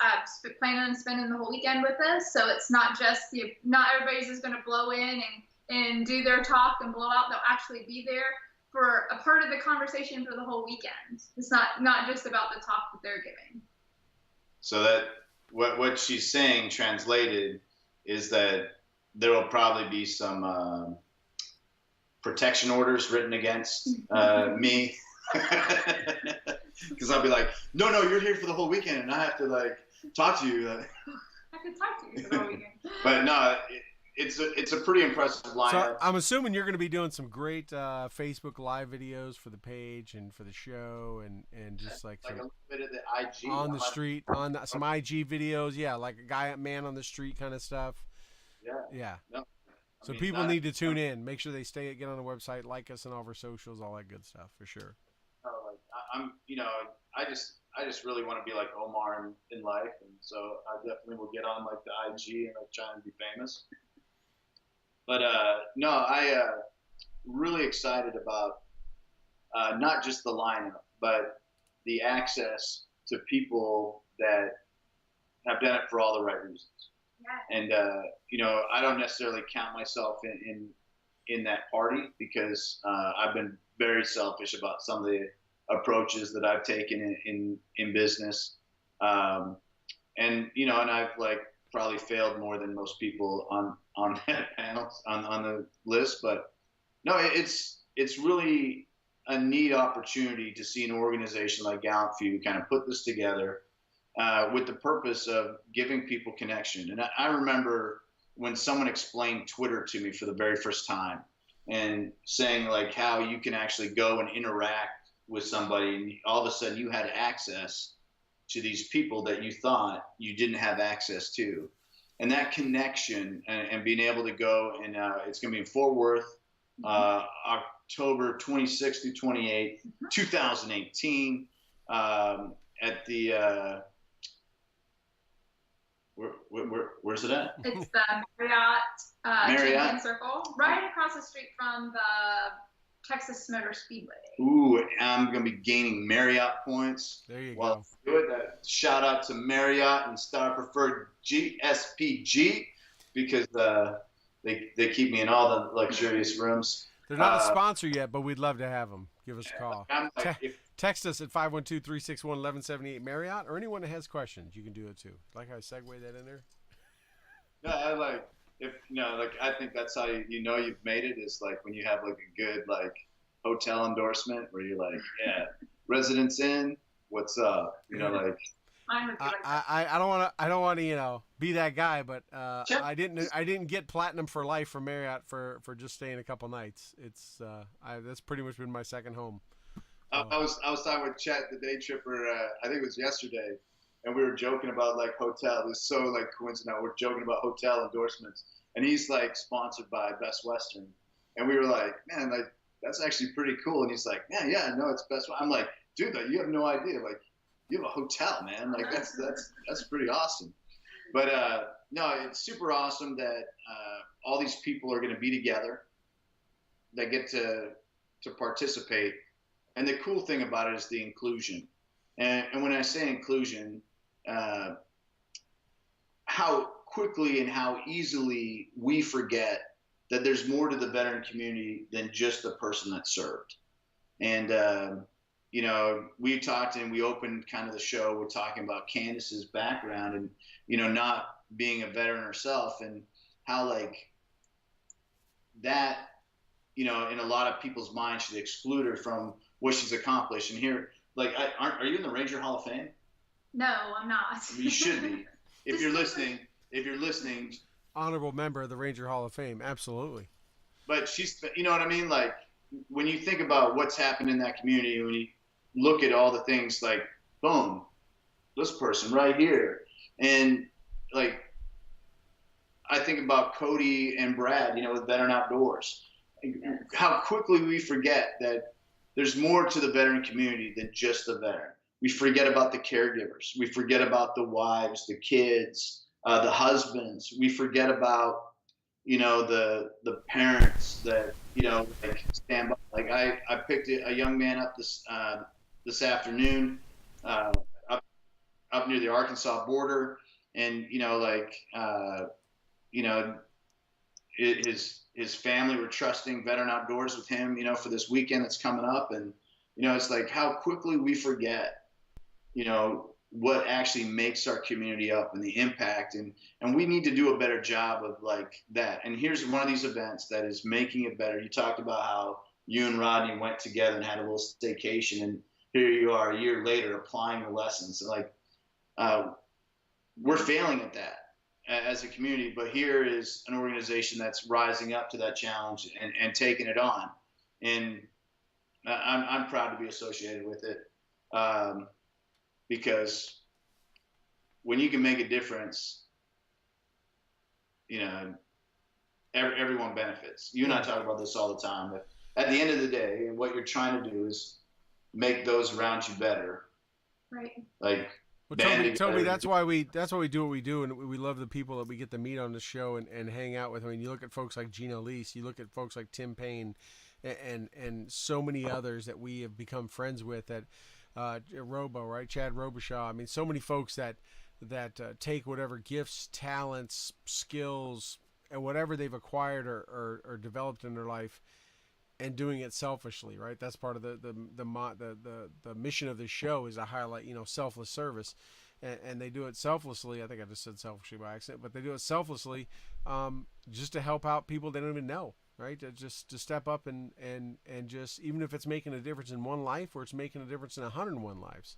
Speaker 3: planning on spending the whole weekend with us. So it's not just, not everybody's just going to blow in and do their talk and blow out. They'll actually be there for a part of the conversation for the whole weekend. It's not just about the talk that they're giving.
Speaker 4: So that what she's saying translated is that there will probably be some protection orders written against me, because I'll be like, no, you're here for the whole weekend, and I have to like talk to you.
Speaker 3: I could talk to you for the whole weekend.
Speaker 4: But no, it's a pretty impressive lineup.
Speaker 1: So I'm assuming you're going to be doing some great Facebook Live videos for the page and for the show, and just like
Speaker 4: a little bit of the IG
Speaker 1: on the street, some IG videos, yeah, like a man on the street kind of stuff. Yeah. No, so people need to tune in. Make sure they get on the website, like us on all of our socials, all that good stuff for sure.
Speaker 4: I'm, you know, I just really want to be like Omar in life, and so I definitely will get on like the IG and like try and be famous. But no, I really excited about not just the lineup, but the access to people that have done it for all the right reasons. Yeah. And you know, I don't necessarily count myself in that party, because I've been very selfish about some of the approaches that I've taken in business, and you know, and I've like probably failed more than most people on that panel, on the list. But no, it's really a neat opportunity to see an organization like Gallant Few kind of put this together with the purpose of giving people connection. And I remember when someone explained Twitter to me for the very first time, and saying like how you can actually go and interact with somebody, and all of a sudden you had access to these people that you thought you didn't have access to. And that connection and being able to go, and it's going to be in Fort Worth, October 26th through 28th, 2018, at the, where's it at?
Speaker 3: It's the Marriott Champion Circle, right across the street from the Texas Motor Speedway.
Speaker 4: Ooh, I'm going to be gaining Marriott points.
Speaker 1: There you go.
Speaker 4: Good. Shout out to Marriott and Star Preferred GSPG, because they keep me in all the luxurious rooms.
Speaker 1: They're not a sponsor yet, but we'd love to have them. Give us a call. Text us at 512-361-1178 Marriott, or anyone that has questions. You can do it too. Like how I segue that in there?
Speaker 4: No, I think that's how you know you've made it, is like when you have like a good like hotel endorsement where you're like, yeah, Residence Inn, what's up? You know, like.
Speaker 1: I don't want to be that guy, but sure. I didn't get platinum for life from Marriott for just staying a couple nights. It's that's pretty much been my second home.
Speaker 4: I was talking with Chet, the day tripper. I think it was yesterday, and we were joking about like hotel. It was so like coincidental. We're joking about hotel endorsements, and he's like sponsored by Best Western, and we were like, man, like that's actually pretty cool. And he's like, man, yeah, no, it's Best. I'm like, dude, you have no idea, like. You have a hotel, man. Like that's pretty awesome. But no, it's super awesome that all these people are going to be together, that get to participate. And the cool thing about it is the inclusion. And when I say inclusion, how quickly and how easily we forget that there's more to the veteran community than just the person that served. And you know, we talked and we opened kind of the show. We're talking about Candice's background and, you know, not being a veteran herself, and how like that, you know, in a lot of people's minds should exclude her from what she's accomplished. And here, like, are you in the Ranger Hall of Fame?
Speaker 3: No, I'm not.
Speaker 4: You should be. if you're listening,
Speaker 1: Honorable member of the Ranger Hall of Fame. Absolutely.
Speaker 4: but she's, you know what I mean? Like when you think about what's happened in that community, when you look at all the things like, boom, this person right here. And like, I think about Cody and Brad, you know, with Veteran Outdoors.
Speaker 3: Yes.
Speaker 4: How quickly we forget that there's more to the veteran community than just the veteran. We forget about the caregivers. We forget about the wives, the kids, the husbands. We forget about, you know, the parents that, you know, like stand by. Like I picked a young man up this afternoon up near the Arkansas border, and you know, like you know, his family were trusting Veteran Outdoors with him, you know, for this weekend that's coming up. And, you know, it's like how quickly we forget, you know, what actually makes our community up and the impact. And we need to do a better job of like that. And here's one of these events that is making it better. You talked about how you and Rodney went together and had a little staycation, and here you are a year later applying the lessons. And like, we're failing at that as a community, but here is an organization that's rising up to that challenge and taking it on. And I'm proud to be associated with it, because when you can make a difference, you know, everyone benefits. You and I talk about this all the time, but at the end of the day, what you're trying to do is make those around you better.
Speaker 3: Right.
Speaker 4: Like,
Speaker 1: well, Toby, that's why we do what we do, and we love the people that we get to meet on the show and hang out with. I mean, you look at folks like Gina Lease, you look at folks like Tim Payne, and so many others that we have become friends with at Robo, right? Chad Robichaud. I mean, so many folks that take whatever gifts, talents, skills, and whatever they've acquired or developed in their life, and doing it selfishly, right? That's part of the mission of this show, is to highlight, you know, selfless service, and they do it selflessly. I think I just said selfishly by accident, but they do it selflessly, just to help out people they don't even know, right? To step up and just, even if it's making a difference in one life or it's making a difference in 101 lives,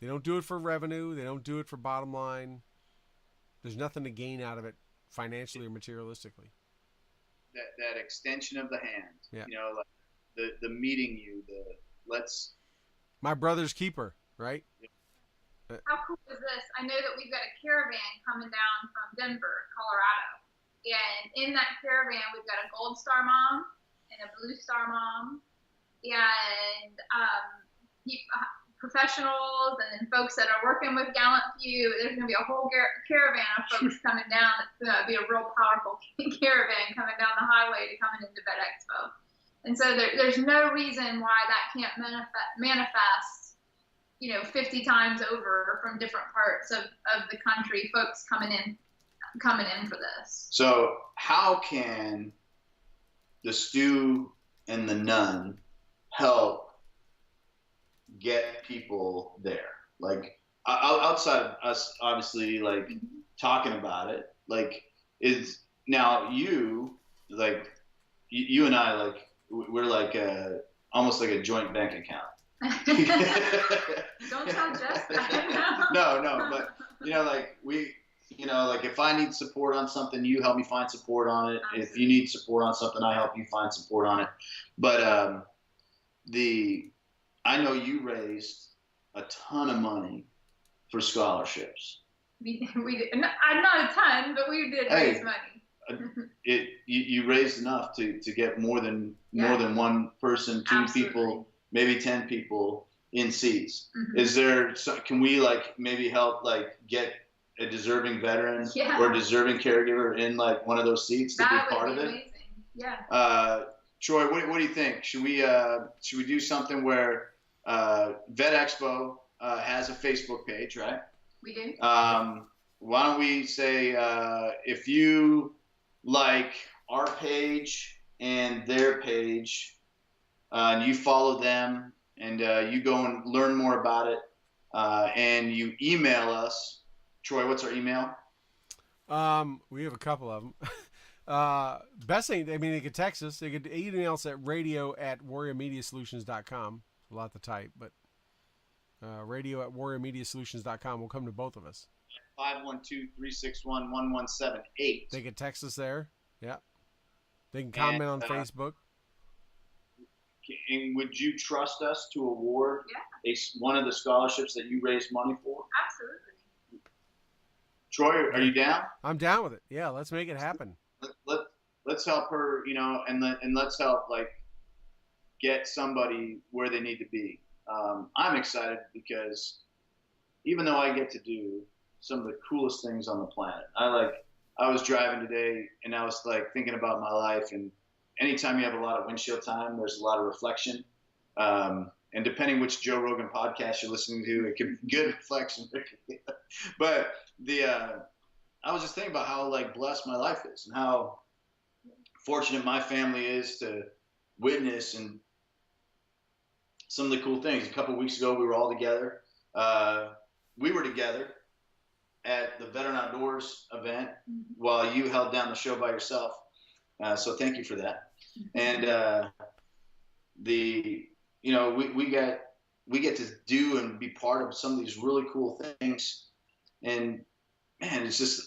Speaker 1: they don't do it for revenue. They don't do it for bottom line. There's nothing to gain out of it financially or materialistically.
Speaker 4: That extension of the hand,
Speaker 1: yeah.
Speaker 4: You know, like the meeting you, let's.
Speaker 1: My brother's keeper, right?
Speaker 3: How cool is this? I know that we've got a caravan coming down from Denver, Colorado. And in that caravan, we've got a Gold Star mom and a Blue Star mom, and professionals, and then folks that are working with Gallant Few. There's going to be a whole caravan of folks coming down. It's going to be a real powerful caravan coming down the highway to coming into VA Expo. And so there's no reason why that can't manifest, you know, 50 times over from different parts of the country, folks coming in for this.
Speaker 4: So how can the Stu and the Nun help get people there? Like outside of us obviously like talking about it, like is now you like you and I, like we're like almost like a joint bank account.
Speaker 3: Don't tell Jess that.
Speaker 4: No, but you know, like we, you know, like if I need support on something, you help me find support on it. Absolutely. If you need support on something, I help you find support on it. But I know you raised a ton of money for scholarships.
Speaker 3: We did. Not a ton, but we did raise money.
Speaker 4: You raised enough to get more than one person, two Absolutely. People, maybe 10 people in seats. Mm-hmm. Is there? Can we like maybe help like get a deserving veteran or deserving caregiver in like one of those seats to be part of it?
Speaker 3: Amazing. Yeah.
Speaker 4: Troy, what do you think? Should we do something where VA Expo has a Facebook page, right?
Speaker 3: We do.
Speaker 4: Why don't we say if you like our page and their page, and you follow them, and you go and learn more about it, and you email us. Troy, what's our email?
Speaker 1: We have a couple of them. Best thing, I mean, they could text us. They could email us at radio@warriormediasolutions.com. A lot to type, but radio@warriormediasolutions.com will come to both of us.
Speaker 2: 512-361-1178.
Speaker 1: They can text us there. Yeah. They can comment on Facebook.
Speaker 2: And would you trust us to award one of the scholarships that you raised money for?
Speaker 3: Absolutely.
Speaker 2: Troy, are you down?
Speaker 1: I'm down with it. Yeah, let's make it happen.
Speaker 2: Let's help her, and let's help get somebody where they need to be. I'm excited because even though I get to do some of the coolest things on the planet, I was driving today and I was thinking about my life, and anytime you have a lot of windshield time, there's a lot of reflection. And depending which Joe Rogan podcast you're listening to, it can be good reflection. But I was just thinking about how blessed my life is and how fortunate my family is to witness and some of the cool things. A couple of weeks ago, we were all together. We were together at the Veteran Outdoors event while you held down the show by yourself. So thank you for that. And we get to do and be part of some of these really cool things. And man, it's just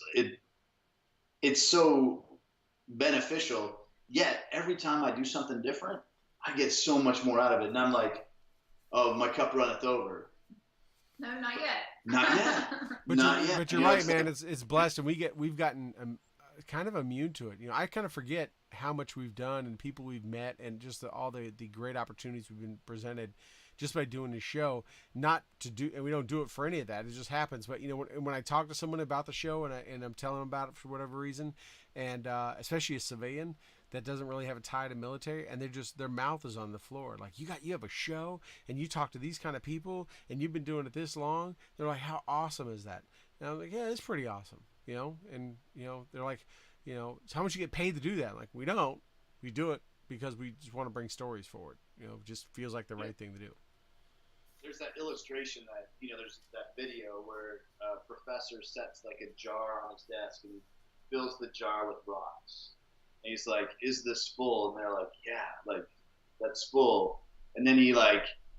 Speaker 2: it's so beneficial. Yet every time I do something different, I get so much more out of it. And I'm like, oh, my cup runneth over.
Speaker 3: No, not yet.
Speaker 2: Not yet.
Speaker 1: But you're right, man. It's blessed, and we've gotten kind of immune to it. I kind of forget how much we've done and people we've met, and just all the great opportunities we've been presented just by doing this show. Not to do, and we don't do it for any of that. It just happens. But when I talk to someone about the show and I'm telling them about it for whatever reason, and especially a civilian that doesn't really have a tie to military, and their mouth is on the floor. Like, you have a show and you talk to these kind of people and you've been doing it this long. They're like, how awesome is that? And I'm like, yeah, it's pretty awesome. And they're like, so how much you get paid to do that? I'm like, we don't. We do it because we just want to bring stories forward. It just feels like the right thing to do.
Speaker 2: There's that illustration that, there's that video where a professor sets a jar on his desk and he fills the jar with rocks. And he's like, is this full? And they're like, yeah, that's full. And then he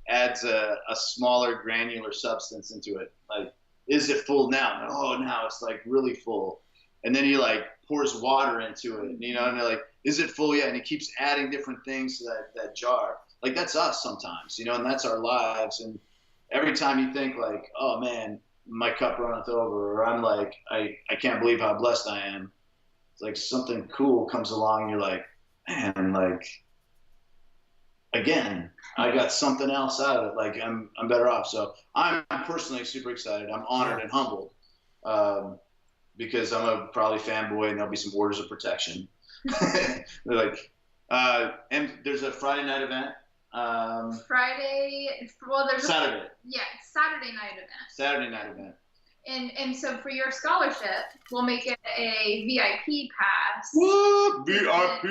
Speaker 2: adds a smaller granular substance into it. Is it full now? Oh, now it's really full. And then he pours water into it, and they're like, is it full yet? And he keeps adding different things to that jar. That's us sometimes, and that's our lives. And every time you think oh man, my cup runneth over, or I'm I can't believe how blessed I am. It's something cool comes along and you're like, man, again, I got something else out of it. I'm better off. So I'm personally super excited. I'm honored and humbled because I'm a probably fanboy, and there'll be some orders of protection. They're and there's a Friday night event.
Speaker 3: There's
Speaker 2: Saturday.
Speaker 3: Saturday night event.
Speaker 2: Saturday night event.
Speaker 3: And so for your scholarship, we'll make it a VIP pass.
Speaker 2: What? VIP?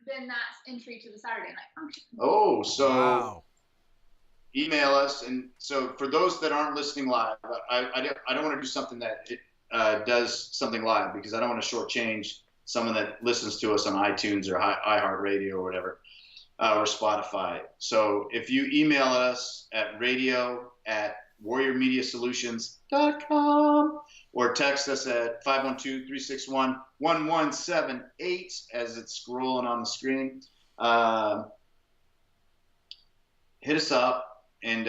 Speaker 3: Then that's entry to the Saturday night function.
Speaker 2: Oh, so
Speaker 1: wow.
Speaker 2: Email us. And so for those that aren't listening live, I don't want to do something that does something live, because I don't want to shortchange someone that listens to us on iTunes or iHeartRadio or whatever, or Spotify. So if you email us at radio@warriormediasolutions.com or text us at 512-361-1178 as it's scrolling on the screen, hit us up and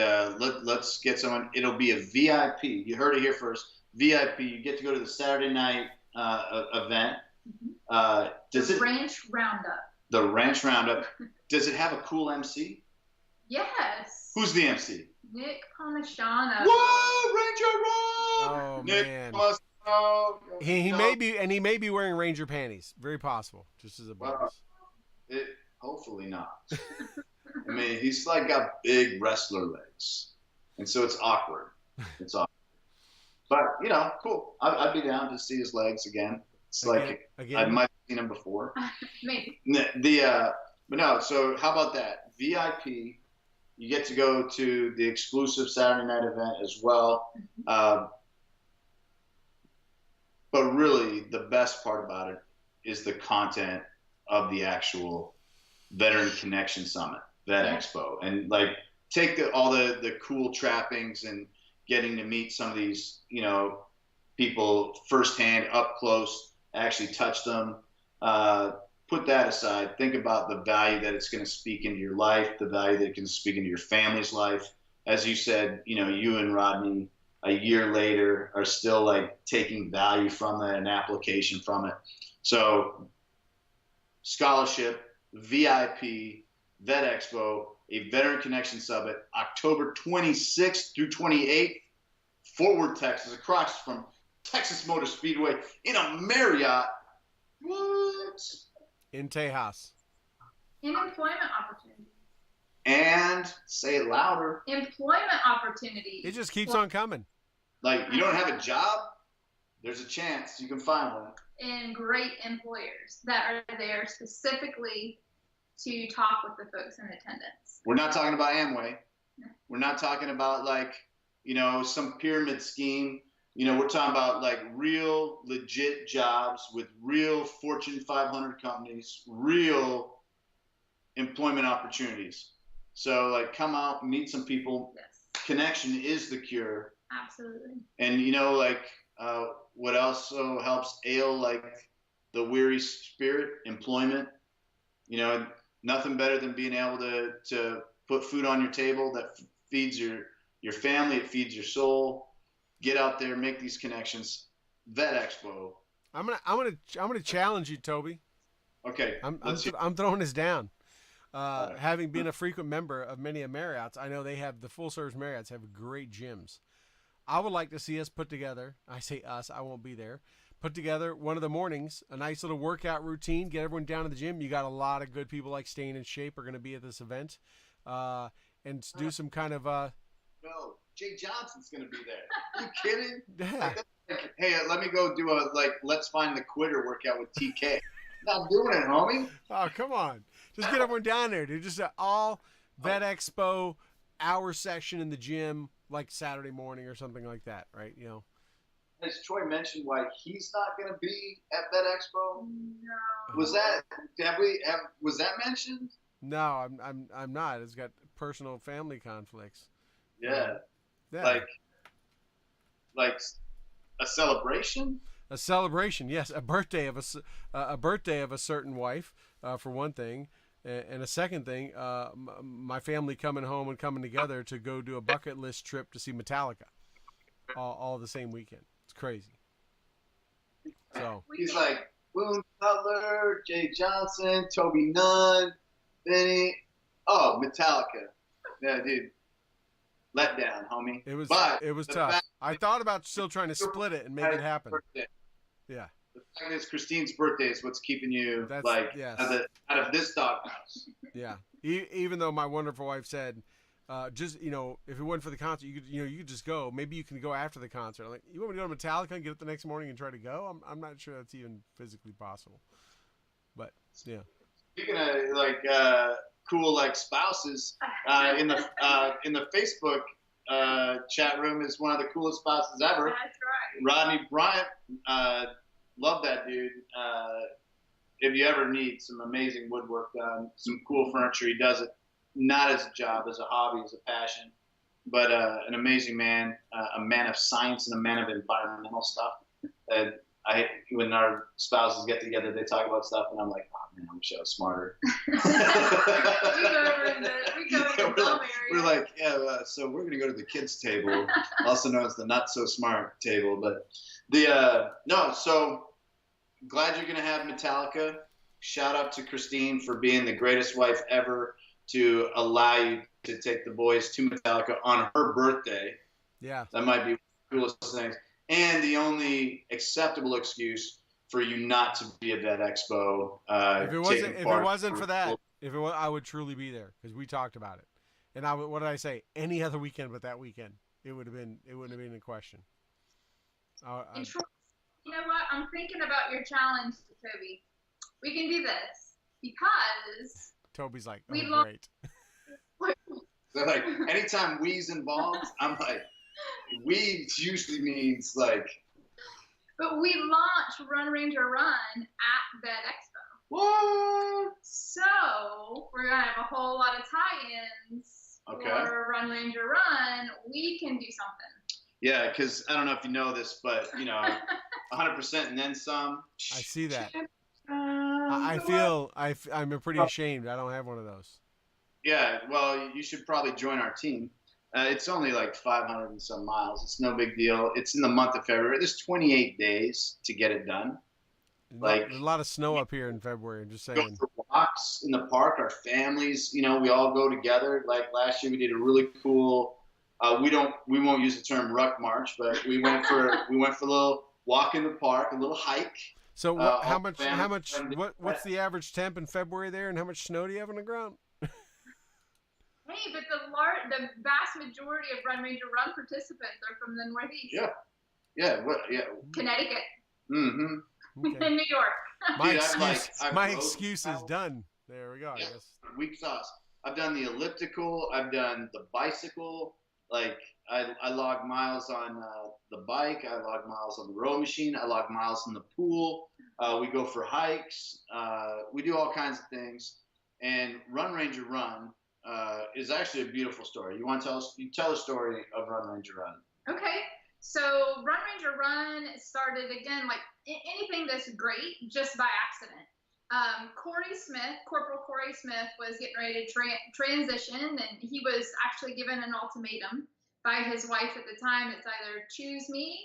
Speaker 2: let's get someone. It'll be a VIP. You heard it here first. VIP. You get to go to the Saturday night event.
Speaker 3: Ranch Roundup.
Speaker 2: The Ranch Roundup. Does it have a cool MC?
Speaker 3: Yes.
Speaker 2: Who's the MC?
Speaker 3: Nick Pomashano.
Speaker 2: Whoa, Ranger Rob!
Speaker 1: Oh,
Speaker 2: Nick
Speaker 1: man.
Speaker 2: Pomashano.
Speaker 1: He may be wearing Ranger panties. Very possible. Just as a bonus.
Speaker 2: Hopefully not. I mean, he's got big wrestler legs, and so it's awkward. It's awkward. But cool. I'd be down to see his legs again. It's again? I might have seen him before.
Speaker 3: Maybe.
Speaker 2: But no. So how about that? VIP. You get to go to the exclusive Saturday night event as well. But really, the best part about it is the content of the actual Veteran Connection Summit, VA Expo, and take all the cool trappings and getting to meet some of these
Speaker 4: people firsthand, up close, actually touch them. Put that aside. Think about the value that it's going to speak into your life, the value that it can speak into your family's life. As you said, you and Rodney a year later are still like taking value from that and application from it. So scholarship, VIP, Vet Expo, a Veteran Connection Summit, October 26th through 28th, Fort Worth, Texas, across from Texas Motor Speedway in a Marriott. What?
Speaker 1: In Tejas.
Speaker 3: In employment opportunities.
Speaker 4: And say it louder.
Speaker 3: Employment opportunities.
Speaker 1: It just keeps on coming.
Speaker 4: Like, you don't have a job? There's a chance you can find one.
Speaker 3: And great employers that are there specifically to talk with the folks in attendance.
Speaker 4: We're not talking about Amway. We're not talking about some pyramid scheme. We're talking about like real legit jobs with real Fortune 500 companies, real employment opportunities. So like come out, meet some people.
Speaker 3: Yes.
Speaker 4: Connection is the cure.
Speaker 3: Absolutely.
Speaker 4: And what also helps ail like the weary spirit? Employment. Nothing better than being able to put food on your table that feeds your family, it feeds your soul. Get out there, make these connections. Vet Expo.
Speaker 1: I'm gonna challenge you, Toby.
Speaker 4: Okay.
Speaker 1: I'm throwing this down. Having been a frequent member of many of Marriott's, I know they have the full service Marriott's have great gyms. I would like to see us put together. I say us, I won't be there. Put together one of the mornings, a nice little workout routine. Get everyone down to the gym. You got a lot of good people like Staying in Shape are going to be at this event, and do some kind of.
Speaker 4: No, Jay Johnson's going to be there. Are you kidding?
Speaker 1: Yeah.
Speaker 4: Hey, let me go do a Let's Find the Quitter workout with TK. Not doing it, homie.
Speaker 1: Oh, come on. Just get everyone down there, dude. Just an all Vet Expo hour session in the gym, like Saturday morning or something like that, right?
Speaker 4: Has Troy mentioned why he's not going to be at Vet Expo?
Speaker 3: No.
Speaker 4: Was that mentioned?
Speaker 1: No, I'm not. It's got personal family conflicts.
Speaker 4: Yeah.
Speaker 1: Yeah.
Speaker 4: Like a celebration?
Speaker 1: A celebration, yes. A birthday of a certain wife, for one thing, and a second thing, my family coming home and coming together to go do a bucket list trip to see Metallica, all the same weekend. It's crazy. So
Speaker 4: he's like Boone Cutler, Jay Johnson, Toby Nunn, Benny. Oh, Metallica. Yeah, dude. Let down, homie.
Speaker 1: It was tough. I thought about still trying to split it and make it happen.
Speaker 4: Birthday.
Speaker 1: Yeah.
Speaker 4: The fact is, Christine's birthday is what's keeping you
Speaker 1: yes.
Speaker 4: out of this doghouse.
Speaker 1: Yeah. Even though my wonderful wife said, just if it wasn't for the concert, you could just go. Maybe you can go after the concert. I'm like, you want me to go to Metallica and get up the next morning and try to go? I'm not sure that's even physically possible. But yeah.
Speaker 4: Speaking of cool spouses, in the Facebook chat room is one of the coolest spouses ever.
Speaker 3: That's right.
Speaker 4: Rodney Bryant, love that dude. If you ever need some amazing woodwork done, some cool furniture, he does it not as a job, as a hobby, as a passion, but an amazing man, a man of science and a man of environmental stuff. And when our spouses get together, they talk about stuff, and I'm like, oh man, I wish I was smarter. We're like, so we're gonna go to the kids' table, also known as the not so smart table. But so glad you're gonna have Metallica. Shout out to Christine for being the greatest wife ever to allow you to take the boys to Metallica on her birthday.
Speaker 1: Yeah, that
Speaker 4: might be the coolest things. And the only acceptable excuse for you not to be at Vet Expo.
Speaker 1: If it wasn't for that, I would truly be there because we talked about it. And what did I say? Any other weekend but that weekend, it wouldn't have been in question.
Speaker 3: You know what? I'm thinking about your challenge, Toby. We can do this because
Speaker 1: Toby's like,
Speaker 3: great.
Speaker 4: So anytime we's involved, I'm like. We usually means
Speaker 3: But we launch Run Ranger Run at Vet Expo.
Speaker 4: What?
Speaker 3: So we're gonna have a whole lot of tie-ins for Run Ranger Run. We can do something.
Speaker 2: Yeah, because I don't know if you know this, but 100% and then some.
Speaker 1: I see that. I'm pretty ashamed. I don't have one of those.
Speaker 2: Yeah, well, you should probably join our team. It's only like 500 and some miles. It's no big deal. It's in the month of February. There's 28 days to get it done.
Speaker 1: There's a lot of snow up here in February. I'm just
Speaker 2: Go
Speaker 1: saying.
Speaker 2: for walks in the park. Our families, we all go together. Like last year, we did a really cool. We won't use the term ruck march, but we went for a little walk in the park, a little hike.
Speaker 1: So what's the average temp in February there, and how much snow do you have on the ground?
Speaker 3: Hey, but the vast majority of Run Ranger Run participants are from the Northeast.
Speaker 2: Yeah.
Speaker 3: Connecticut.
Speaker 2: Mm-hmm.
Speaker 1: Okay.
Speaker 3: In New York.
Speaker 1: My excuse is done. There we go.
Speaker 2: Yeah.
Speaker 1: I guess.
Speaker 2: Weak sauce. I've done the elliptical. I've done the bicycle. Like I log miles on the bike. I log miles on the row machine. I log miles in the pool. We go for hikes. We do all kinds of things. And Run Ranger Run is actually a beautiful story. You want to tell a story of Run Ranger Run?
Speaker 3: Okay. So Run Ranger Run started again, like anything that's great, just by accident. Corporal Corey Smith was getting ready to transition, and he was actually given an ultimatum by his wife at the time. It's either choose me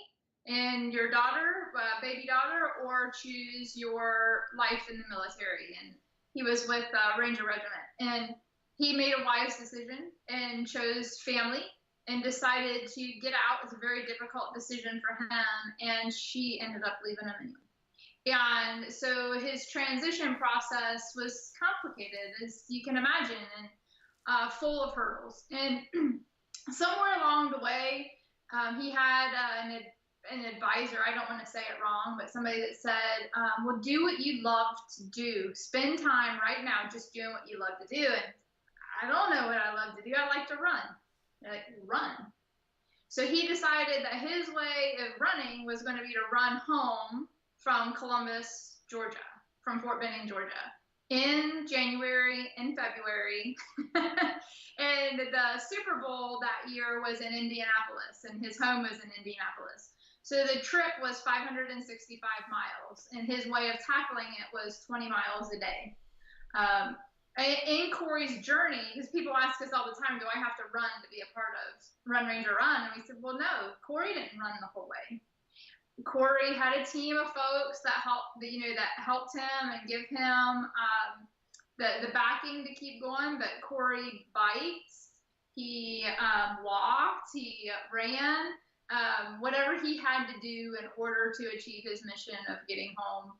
Speaker 3: and your daughter, baby daughter, or choose your life in the military. And he was with Ranger Regiment, and he made a wise decision and chose family and decided to get out. It was a very difficult decision for him, and she ended up leaving him anyway. And so his transition process was complicated, as you can imagine, and full of hurdles. And somewhere along the way, he had an advisor, I don't want to say it wrong, but somebody that said, well, do what you love to do. Spend time right now just doing what you love to do. And I don't know what I love to do. I like to run. Run. So he decided that his way of running was going to be to run home from Columbus, Georgia, from Fort Benning, Georgia, in January and February. And the Super Bowl that year was in Indianapolis, and his home was in Indianapolis. So the trip was 565 miles, and his way of tackling it was 20 miles a day. In Corey's journey, because people ask us all the time, do I have to run to be a part of Run Ranger Run? And we said, well, no, Corey didn't run the whole way. Corey had a team of folks that helped him and give him the backing to keep going. But Corey bikes, he walked, he ran, whatever he had to do in order to achieve his mission of getting home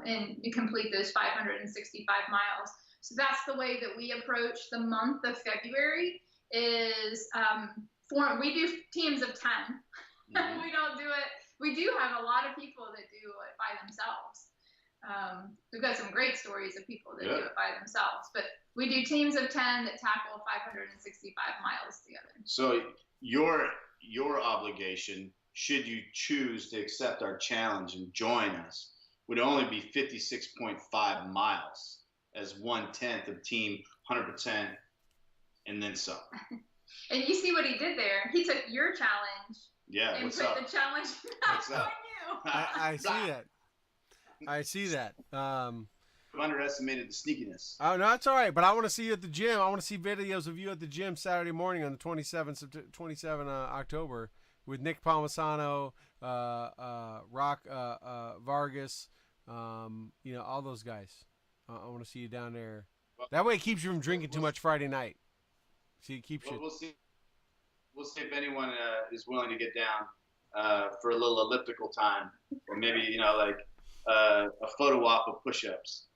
Speaker 3: and complete those 565 miles. So that's the way that we approach the month of February. Is we do teams of 10. Mm-hmm. We don't do it. We do have a lot of people that do it by themselves. We've got some great stories of people that do it by themselves, but we do teams of 10 that tackle 565 miles together. So
Speaker 2: your obligation, should you choose to accept our challenge and join us, would only be 56.5 miles as 1/10 of team 100% and then some.
Speaker 3: And you see what he did there. He took your challenge.
Speaker 2: Yeah,
Speaker 3: and
Speaker 2: what's
Speaker 3: put
Speaker 2: up?
Speaker 3: the challenge
Speaker 2: What's
Speaker 3: on
Speaker 2: up?
Speaker 3: you.
Speaker 1: I see that. I see that.
Speaker 2: I've underestimated the sneakiness.
Speaker 1: Oh, no, that's all right. But I want to see you at the gym. I want to see videos of you at the gym Saturday morning on the 27th October with Nick Palmisano, Rock Vargas, all those guys. I want to see you down there. That way it keeps you from drinking too much Friday night. See, it keeps you.
Speaker 2: We'll see. We'll see if anyone is willing to get down for a little elliptical time, or maybe a photo op of push-ups.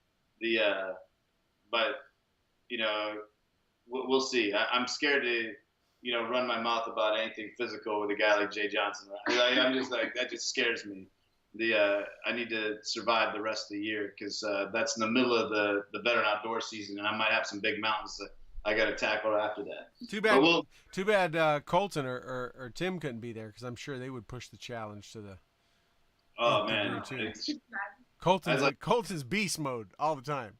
Speaker 2: But we'll see. I'm scared to run my mouth about anything physical with a guy like Jay Johnson. I'm just like, that just scares me. I need to survive the rest of the year, because that's in the middle of the veteran outdoor season, and I might have some big mountains that I got to tackle after that.
Speaker 1: Too bad Colton or Tim couldn't be there, because I'm sure they would push the challenge to the.
Speaker 2: Oh man,
Speaker 1: Colton's beast mode all the time.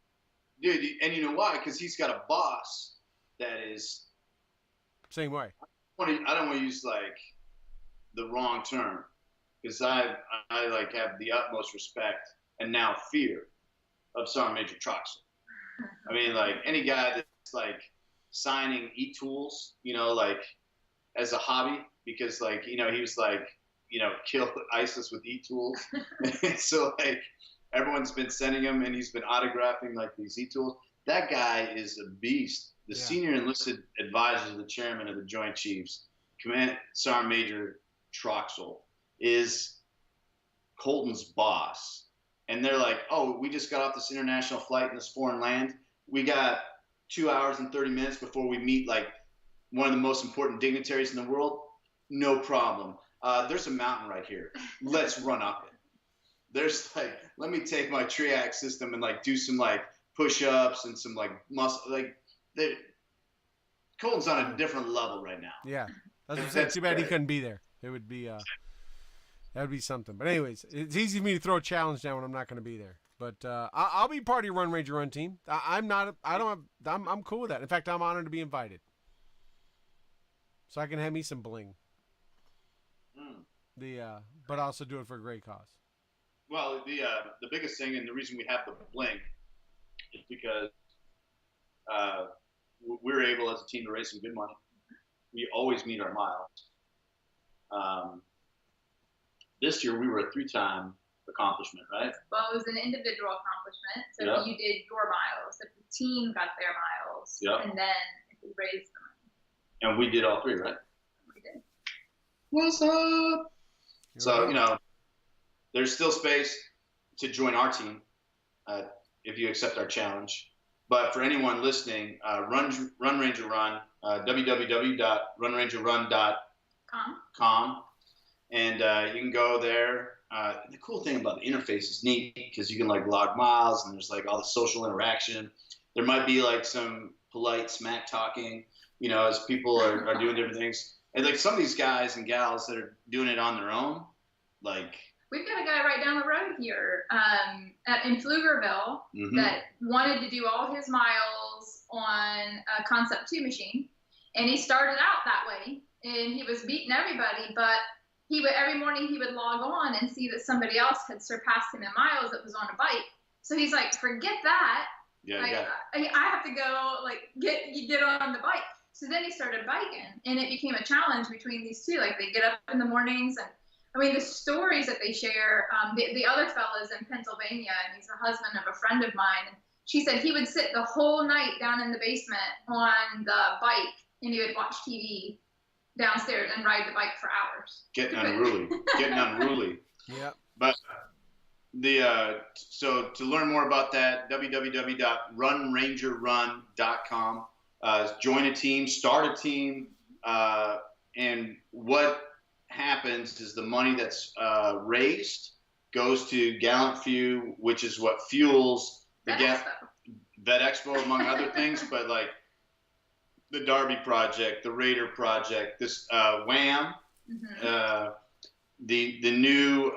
Speaker 2: Dude, and you know why? Because he's got a boss that is
Speaker 1: same way.
Speaker 2: I don't want to use
Speaker 4: the wrong term, because I like have the utmost respect and now fear of Sergeant Major Troxel. I mean, like any guy that's like signing e-tools, you know, like as a hobby, because like, you know, he was like, you know, kill ISIS with e-tools. So like everyone's been sending him and he's been autographing like these e-tools. That guy is a beast. The senior enlisted advisor to the chairman of the Joint Chiefs, Command Sergeant Major Troxel, is Colton's boss. And they're like, oh, we just got off this international flight in this foreign land. We got 2 hours and 30 minutes before we meet like one of the most important dignitaries in the world. No problem. There's a mountain right here. Let's run up it. There's like, let me take my triac system and like do some like push-ups and some like muscle. Like, Colton's on a different level right now.
Speaker 1: Yeah, that's too bad he couldn't be there. It would be that would be something. But anyways, it's easy for me to throw a challenge down when I'm not going to be there. But I'll be part of your Run Ranger Run team. I'm cool with that. In fact, I'm honored to be invited, so I can have me some bling. But also do it for a great cause.
Speaker 4: Well, the biggest thing and the reason we have the bling is because we're able as a team to raise some good money. We always meet our miles. This year we were a 3-time accomplishment, right?
Speaker 3: Well, it was an individual accomplishment. So if you did your miles, if the team got their miles, and then if we raised the money.
Speaker 4: And we did all 3, right?
Speaker 3: We did.
Speaker 4: What's up? So, you know, there's still space to join our team if you accept our challenge. But for anyone listening, Run Ranger Run, www.runrangerrun.com. And you can go there. The cool thing about the interface is neat because you can like log miles and there's like all the social interaction. There might be like some polite smack talking, you know, as people are doing different things. And like some of these guys and gals that are doing it on their own, like
Speaker 3: we've got a guy right down the road here in Pflugerville that wanted to do all his miles on a Concept 2 machine, and he started out that way, and he was beating everybody, but every morning he would log on and see that somebody else had surpassed him in miles that was on a bike. So he's like, forget that.
Speaker 4: Yeah,
Speaker 3: like, I have to go like get on the bike. So then he started biking, and it became a challenge between these two. Like they get up in the mornings, and I mean the stories that they share. The other fella's in Pennsylvania, and he's the husband of a friend of mine. And she said he would sit the whole night down in the basement on the bike, and he would watch TV downstairs and ride the bike for hours.
Speaker 4: Getting unruly.
Speaker 1: Yeah.
Speaker 4: But so to learn more about that, www.runrangerrun.com. Join a team, start a team, and what happens is the money that's raised goes to Gallant Few, which is what fuels the VET Expo, among other things, but like the Derby Project, the Raider Project, this WHAM, the new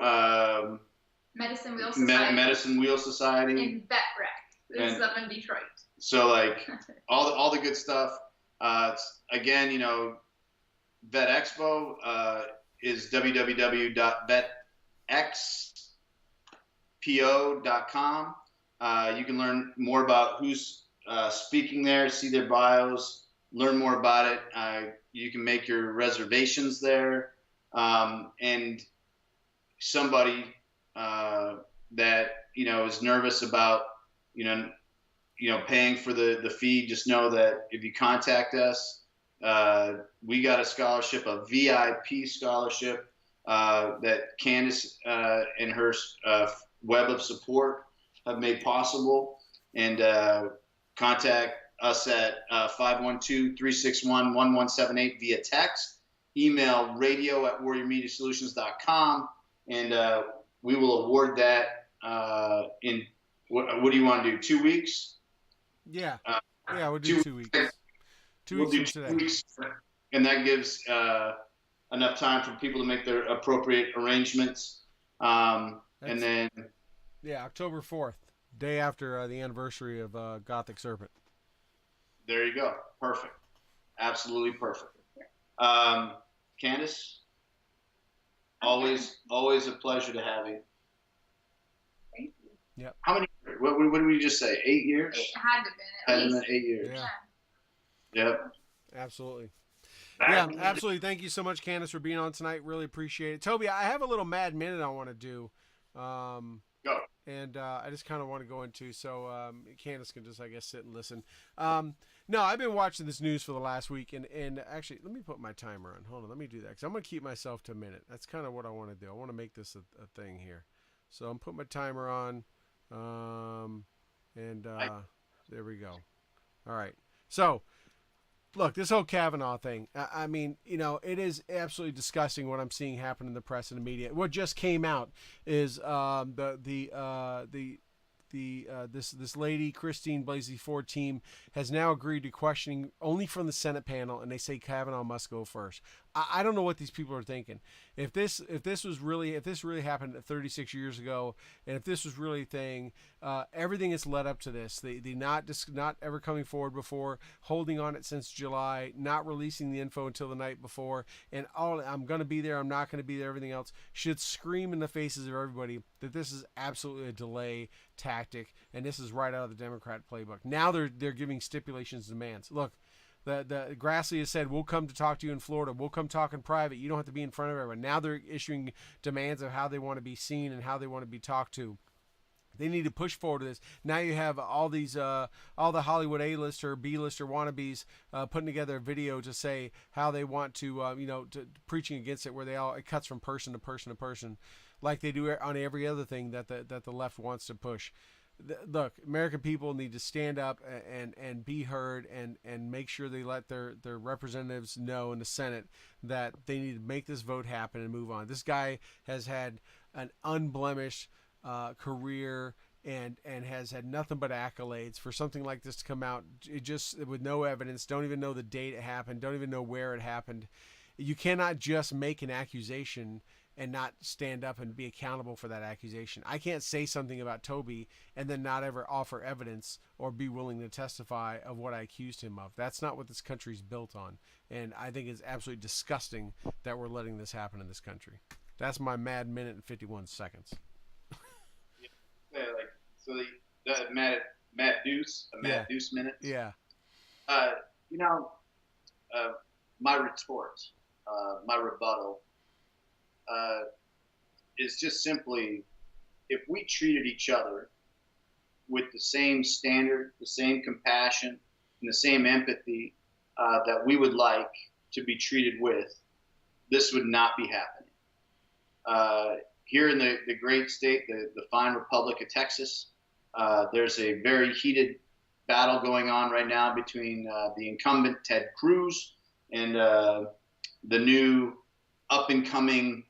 Speaker 3: Medicine Wheel Society.
Speaker 4: Medicine Wheel Society.
Speaker 3: And Vet Rec. This is up in Detroit.
Speaker 4: So like all the good stuff. Again, you know, VET Expo is www.vetexpo.com. You can learn more about who's speaking there, see their bios, learn more about it. You can make your reservations there. And somebody that, you know, is nervous about, you know, paying for the fee, just know that if you contact us, we got a scholarship, a VIP scholarship that Candice and her web of support have made possible. And contact us at 512-361-1178 via text, email radio@warriormediasolutions.com, and we will award that in what do you want to do? 2 weeks?
Speaker 1: Yeah. We'll do 2 weeks. 2 weeks from today. 2 weeks,
Speaker 4: and that gives enough time for people to make their appropriate arrangements. And then
Speaker 1: October 4th, day after the anniversary of Gothic Serpent.
Speaker 4: There you go. Perfect. Absolutely perfect. Candice, Always a pleasure to have you.
Speaker 3: Thank you.
Speaker 1: Yep.
Speaker 4: How many? What did we just say? 8 years?
Speaker 3: It had to have been at least.
Speaker 4: 8 years.
Speaker 1: Yeah.
Speaker 4: Yep.
Speaker 1: Absolutely.
Speaker 4: Back
Speaker 1: Yeah, absolutely. Thank you so much, Candice, for being on tonight. Really appreciate it. Toby, I have a little mad minute I want to do.
Speaker 4: Go.
Speaker 1: And I just kind of want to go into, so Candice can just, I guess, sit and listen. No, I've been watching this news for the last week, and actually, let me put my timer on. Hold on, let me do that, because I'm going to keep myself to a minute. That's kind of what I want to do. I want to make this a thing here. So I'm putting my timer on, and there we go. All right. So, look, this whole Kavanaugh thing, I mean, you know, it is absolutely disgusting what I'm seeing happen in the press and the media. What just came out is this lady, Christine Blasey Ford team, has now agreed to questioning only from the Senate panel, and they say Kavanaugh must go first. I don't know what these people are thinking. If this really happened 36 years ago, and if this was really a thing, everything has led up to this. The not ever coming forward before, holding on it since July, not releasing the info until the night before, and all I'm going to be there, I'm not going to be there, everything else should scream in the faces of everybody that this is absolutely a delay tactic, and this is right out of the Democrat playbook. Now they're giving stipulations, demands. Look. The Grassley has said, we'll come to talk to you in Florida. We'll come talk in private. You don't have to be in front of everyone. Now they're issuing demands of how they want to be seen and how they want to be talked to. They need to push forward to this. Now you have all these, all the Hollywood A-lister, B-lister wannabes putting together a video to say how they want to, preaching against it, where it cuts from person to person to person, like they do on every other thing that the left wants to push. Look, American people need to stand up and be heard and make sure they let their representatives know in the Senate that they need to make this vote happen and move on. This guy has had an unblemished career and has had nothing but accolades. For something like this to come out just with no evidence, don't even know the date it happened, don't even know where it happened. You cannot just make an accusation and not stand up and be accountable for that accusation. I can't say something about Toby and then not ever offer evidence or be willing to testify of what I accused him of. That's not what this country's built on. And I think it's absolutely disgusting that we're letting this happen in this country. That's my mad minute and 51 seconds.
Speaker 4: Mad Deuce minute.
Speaker 1: Yeah.
Speaker 4: My retort, my rebuttal, is just simply, if we treated each other with the same standard, the same compassion, and the same empathy that we would like to be treated with, this would not be happening. Here in the great state, the fine Republic of Texas, there's a very heated battle going on right now between the incumbent Ted Cruz and the new up-and-coming,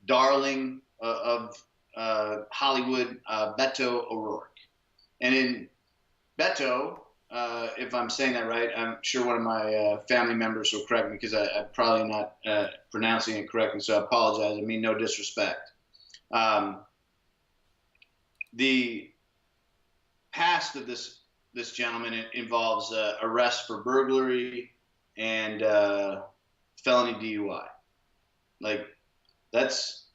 Speaker 4: darling of Hollywood, Beto O'Rourke. And in Beto, if I'm saying that right, I'm sure one of my family members will correct me, because I'm probably not pronouncing it correctly, so I apologize. I mean no disrespect. The past of this gentleman involves arrest for burglary and felony DUI. Like, that's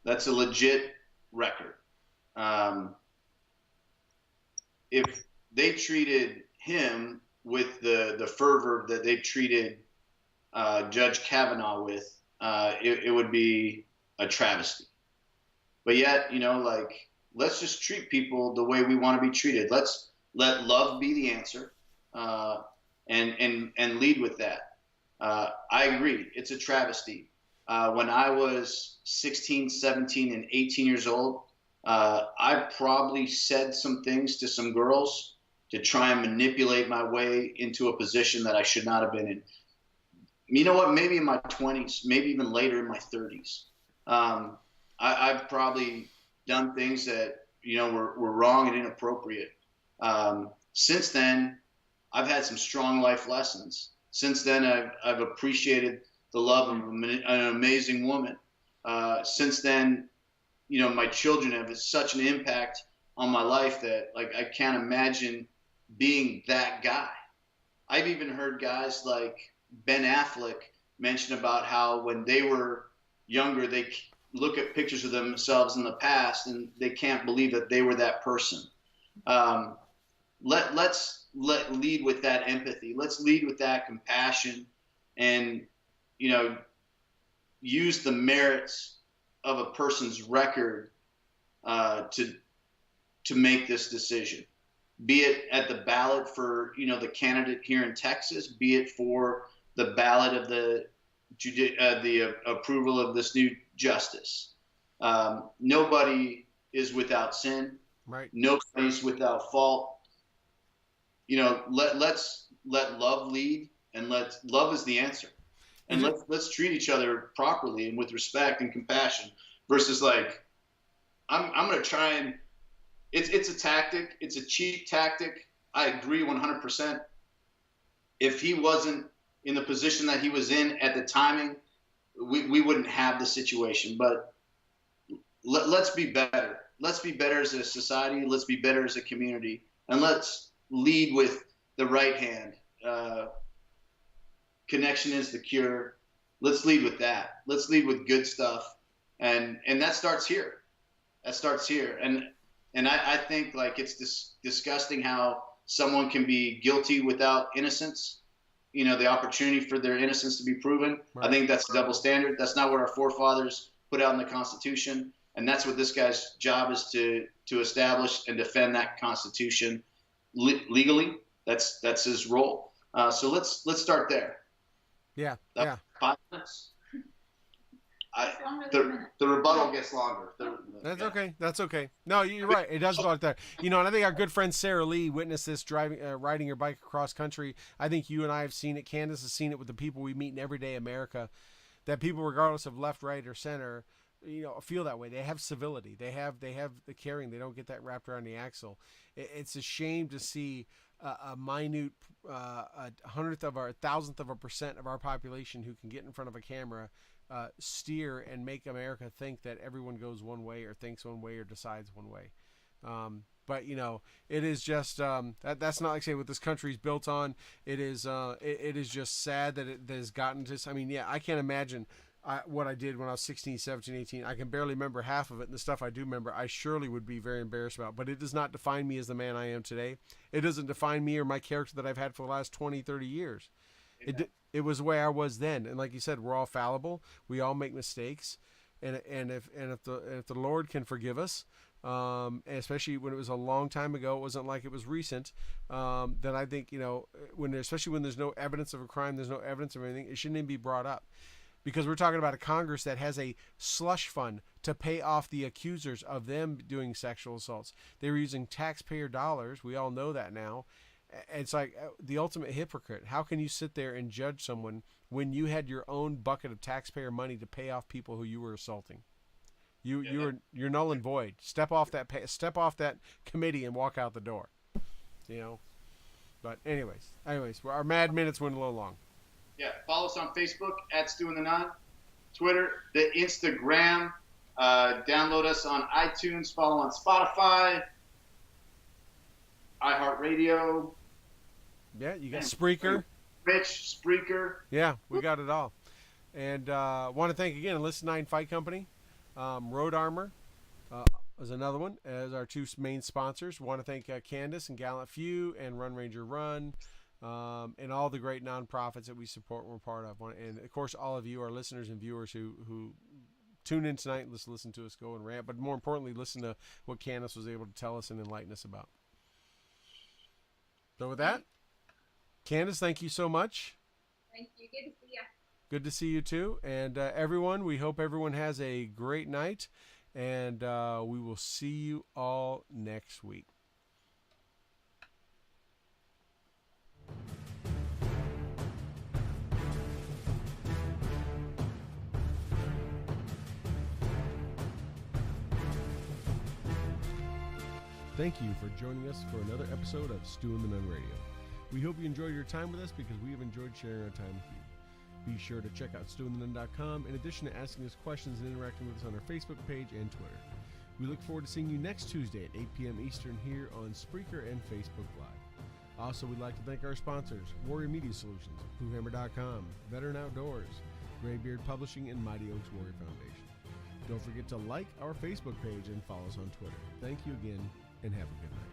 Speaker 4: a legit record. If they treated him with the fervor that they treated Judge Kavanaugh with, it would be a travesty. But yet, let's just treat people the way we want to be treated. Let's let love be the answer, and lead with that. I agree. It's a travesty. When I was 16, 17, and 18 years old, I probably said some things to some girls to try and manipulate my way into a position that I should not have been in. You know what? Maybe in my 20s, maybe even later in my 30s. I've probably done things that, were wrong and inappropriate. Since then, I've had some strong life lessons. Since then, I've appreciated the love of an amazing woman. Since then, my children have such an impact on my life that, I can't imagine being that guy. I've even heard guys like Ben Affleck mention about how when they were younger, they look at pictures of themselves in the past and they can't believe that they were that person. Let's lead with that empathy. Let's lead with that compassion, and use the merits of a person's record to make this decision. Be it at the ballot for the candidate here in Texas, be it for the ballot of the approval of this new justice. Nobody is without sin.
Speaker 1: Right.
Speaker 4: Nobody's without fault. Let's let love lead, and love is the answer. And let's treat each other properly and with respect and compassion, versus like I'm going to try and it's a tactic. It's a cheap tactic. I agree 100%. If he wasn't in the position that he was in at the timing, we wouldn't have the situation. But let's be better. Let's be better as a society. Let's be better as a community. And let's lead with the right hand. Connection is the cure. Let's lead with that. Let's lead with good stuff. And that starts here. That starts here. And I think like it's disgusting how someone can be guilty without innocence, the opportunity for their innocence to be proven. Right. I think that's a double standard. That's not what our forefathers put out in the Constitution. And that's what this guy's job is, to establish and defend that Constitution legally. That's his role. So let's start there.
Speaker 1: Yeah.
Speaker 4: 5 minutes. The rebuttal gets longer.
Speaker 1: That's okay. No, you're right. It does go like that. And I think our good friend Sarah Lee witnessed this riding her bike across country. I think you and I have seen it. Candice has seen it with the people we meet in everyday America, that people, regardless of left, right, or center, feel that way. They have civility. They have the caring. They don't get that wrapped around the axle. It's a shame to see a minute, a thousandth of a percent of our population who can get in front of a camera, steer and make America think that everyone goes one way or thinks one way or decides one way. But it is just that's not like say what this country's built on. It is just sad that it has gotten to. I mean, yeah, I can't imagine what I did when I was 16, 17, 18. I can barely remember half of it, and the stuff I do remember, I surely would be very embarrassed about. But it does not define me as the man I am today. It doesn't define me or my character that I've had for the last 20, 30 years. It was the way I was then, and like you said, we're all fallible. We all make mistakes, and if the Lord can forgive us, and especially when it was a long time ago, it wasn't like it was recent. Then I think especially when there's no evidence of a crime, there's no evidence of anything, it shouldn't even be brought up, because we're talking about a Congress that has a slush fund to pay off the accusers of them doing sexual assaults. They were using taxpayer dollars. We all know that now. It's like the ultimate hypocrite. How can you sit there and judge someone when you had your own bucket of taxpayer money to pay off people who you were assaulting? You're null and void. Step off that committee and walk out the door. But anyways, our mad minutes went a little long.
Speaker 4: Yeah, follow us on Facebook at Stu and the Nun, Twitter, the Instagram. Download us on iTunes. Follow on Spotify, iHeartRadio.
Speaker 1: Yeah, you got Spreaker.
Speaker 4: Spreaker.
Speaker 1: Yeah, we got it all. And want to thank again Enlisted 9 Fight Company, Road Armor is another one as our two main sponsors. Want to thank Candice and Gallant Few and Run Ranger Run, and all the great nonprofits that we support and we're part of. And of course, all of you, our listeners and viewers who tune in tonight and listen to us go and rant, but more importantly, listen to what Candice was able to tell us and enlighten us about. So with that, Candice, thank you so much.
Speaker 3: Thank you. Good to see you.
Speaker 1: Good to see you too. And everyone, we hope everyone has a great night, and we will see you all next week. Thank you for joining us for another episode of Stu and the Nun Radio. We hope you enjoyed your time with us, because we have enjoyed sharing our time with you. Be sure to check out stewandthenun.com in addition to asking us questions and interacting with us on our Facebook page and Twitter. We look forward to seeing you next Tuesday at 8 p.m. Eastern here on Spreaker and Facebook Live. Also, we'd like to thank our sponsors, Warrior Media Solutions, PoohHammer.com, Veteran Outdoors, Graybeard Publishing, and Mighty Oaks Warrior Foundation. Don't forget to like our Facebook page and follow us on Twitter. Thank you again, and have a good night.